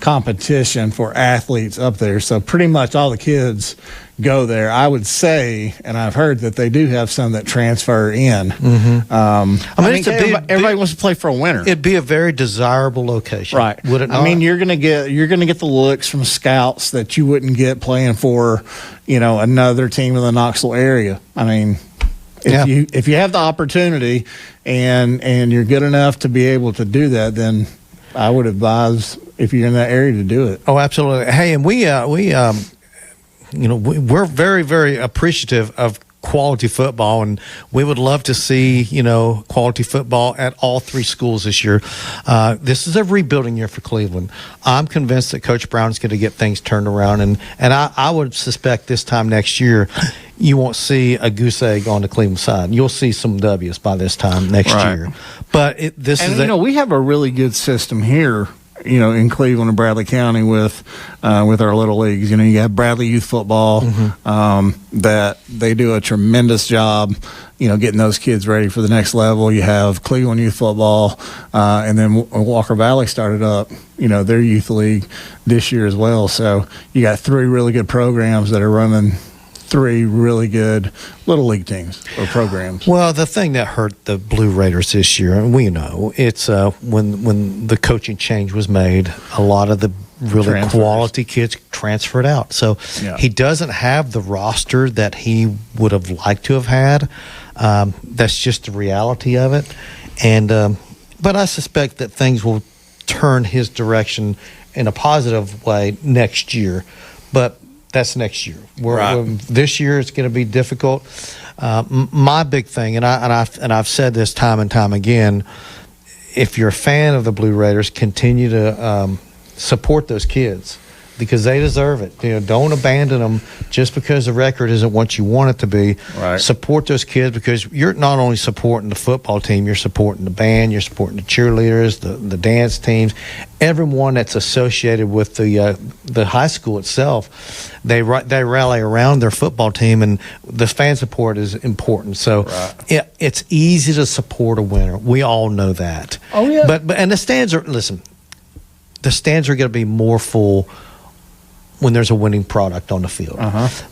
competition for athletes up there. So pretty much all the kids go there. I would say, and I've heard that they do have some that transfer in. Mm-hmm. I mean, everybody wants to play for a winner. It'd be a very desirable location, right? Would it not? I mean, you're gonna get the looks from scouts that you wouldn't get playing for, you know, another team in the Knoxville area. I mean, if you have the opportunity and you're good enough to be able to do that, then I would advise if you're in that area to do it. Oh, absolutely. Hey, and we're very, very appreciative of quality football, and we would love to see, you know, quality football at all three schools this year. This is a rebuilding year for Cleveland. I'm convinced that Coach Brown is going to get things turned around, and I would suspect this time next year you won't see a goose egg on the Cleveland side. You'll see some W's by this time next year. But we have a really good system here, you know, in Cleveland and Bradley County with our little leagues. You know, you have Bradley Youth Football, that they do a tremendous job, you know, getting those kids ready for the next level. You have Cleveland Youth Football, and then Walker Valley started up, you know, their youth league this year as well. So you got three really good programs that are running three really good little league teams or programs. Well, the thing that hurt the Blue Raiders this year, and we know, it's when the coaching change was made, a lot of the really quality kids transferred out. So he doesn't have the roster that he would have liked to have had. That's just the reality of it. And but I suspect that things will turn his direction in a positive way next year. But that's next year. This year it's going to be difficult. My big thing, and I've said this time and time again, if you're a fan of the Blue Raiders, continue to support those kids because they deserve it. You know, don't abandon them just because the record isn't what you want it to be. Right. Support those kids because you're not only supporting the football team, you're supporting the band, you're supporting the cheerleaders, the dance teams, everyone that's associated with the high school itself. They rally around their football team, and the fan support is important. So it's easy to support a winner. We all know that. Oh yeah. But and the stands are the stands are going to be more full when there's a winning product on the field.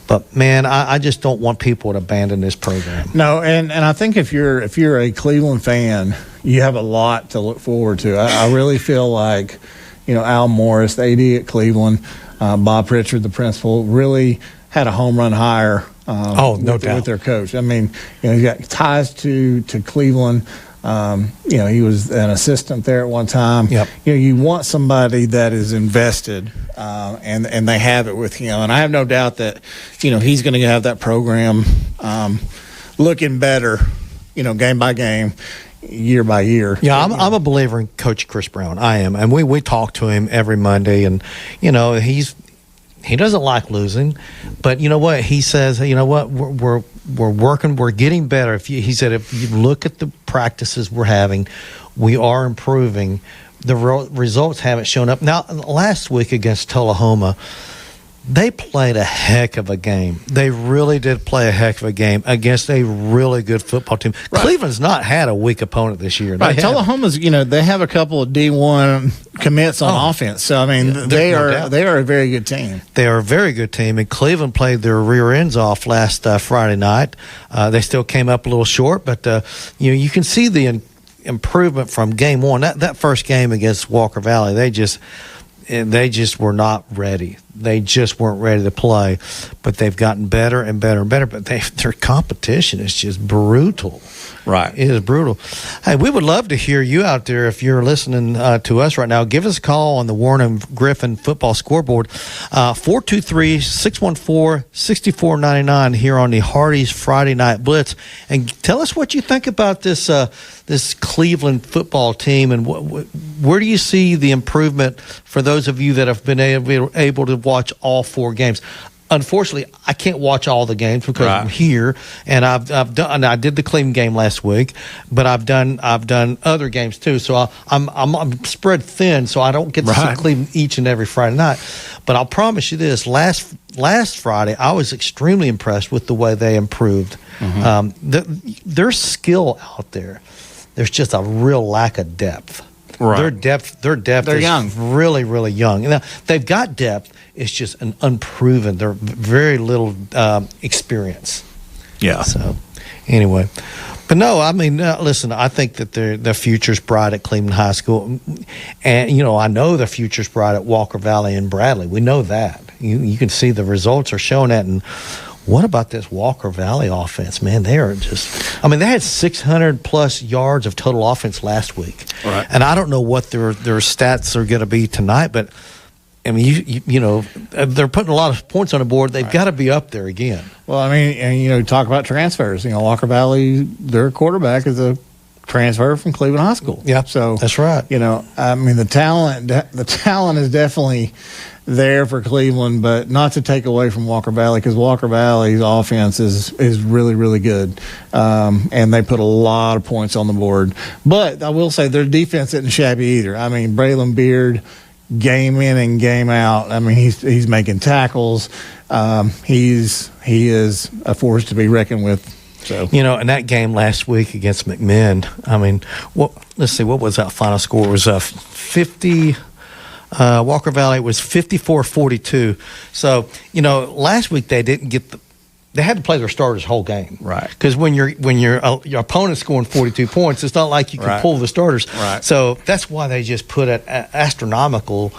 But man, I just don't want people to abandon this program. No, and I think if you're a Cleveland fan, you have a lot to look forward to. I really feel like, you know, Al Morris, the AD at Cleveland, Bob Pritchard, the principal, really had a home run hire. No doubt, with their coach. I mean, you know, he got ties to Cleveland. You know, he was an assistant there at one time. Yep. You know, you want somebody that is invested, and they have it with him. And I have no doubt that, you know, he's going to have that program looking better, you know, game by game, year by year. Yeah, I'm a believer in Coach Chris Brown. I am, and we talk to him every Monday, and you know he doesn't like losing, but you know what he says. You know what we're working, we're getting better. He said if you look at the practices we're having, we are improving. The results haven't shown up. Now, last week against Tullahoma, they played a heck of a game. They really did play a heck of a game against a really good football team. Right. Cleveland's not had a weak opponent this year. Right. Tullahoma's, you know, they have a couple of D1 commits on offense. So, I mean, they are a very good team. They are a very good team, and Cleveland played their rear ends off last Friday night. They still came up a little short, but, you know, you can see the improvement from game one. That first game against Walker Valley, they just were not ready. they just weren't ready to play. But they've gotten better and better and better. But their competition is just brutal. Right. It is brutal. Hey, we would love to hear you out there if you're listening to us right now. Give us a call on the Warren and Griffin football scoreboard, 423-614-6499 here on the Hardee's Friday Night Blitz. And tell us what you think about this this Cleveland football team, and where do you see the improvement for those of you that have been able to watch all 4 games? Unfortunately, I can't watch all the games because I'm here, and I've done. I did the Cleveland game last week, but I've done other games too. So I'm spread thin, so I don't get to see Cleveland each and every Friday night. But I'll promise you this: last Friday, I was extremely impressed with the way they improved. Their skill out there. There's just a real lack of depth. Right. Their depth is young. really, really young. Now, they've got depth. It's just an unproven. They're very little experience. Yeah. So, anyway. But no, I mean, listen, I think that the future's bright at Cleveland High School. And, I know the future's bright at Walker Valley and Bradley. We know that. You can see the results are showing that. And what about this Walker Valley offense, man? They are just – I mean, they had 600-plus yards of total offense last week. Right. And I don't know what their stats are going to be tonight, but, I mean, they're putting a lot of points on the board. They've got to be up there again. Well, I mean, and, talk about transfers. Walker Valley, their quarterback is a transfer from Cleveland High School. Yeah, so that's right. I mean, the talent is definitely – there for Cleveland, but not to take away from Walker Valley, because Walker Valley's offense is really, really good, and they put a lot of points on the board. But I will say their defense isn't shabby either. I mean, Braylon Beard, game in and game out. I mean, he's making tackles. He is a force to be reckoned with. So in that game last week against McMinn, I mean, let's see, what was that final score? It was 50. Walker Valley was 54-42. So, last week they didn't get they had to play their starters whole game. Right. Because when your opponent's scoring 42 points, it's not like you can pull the starters. Right. So that's why they just put an astronomical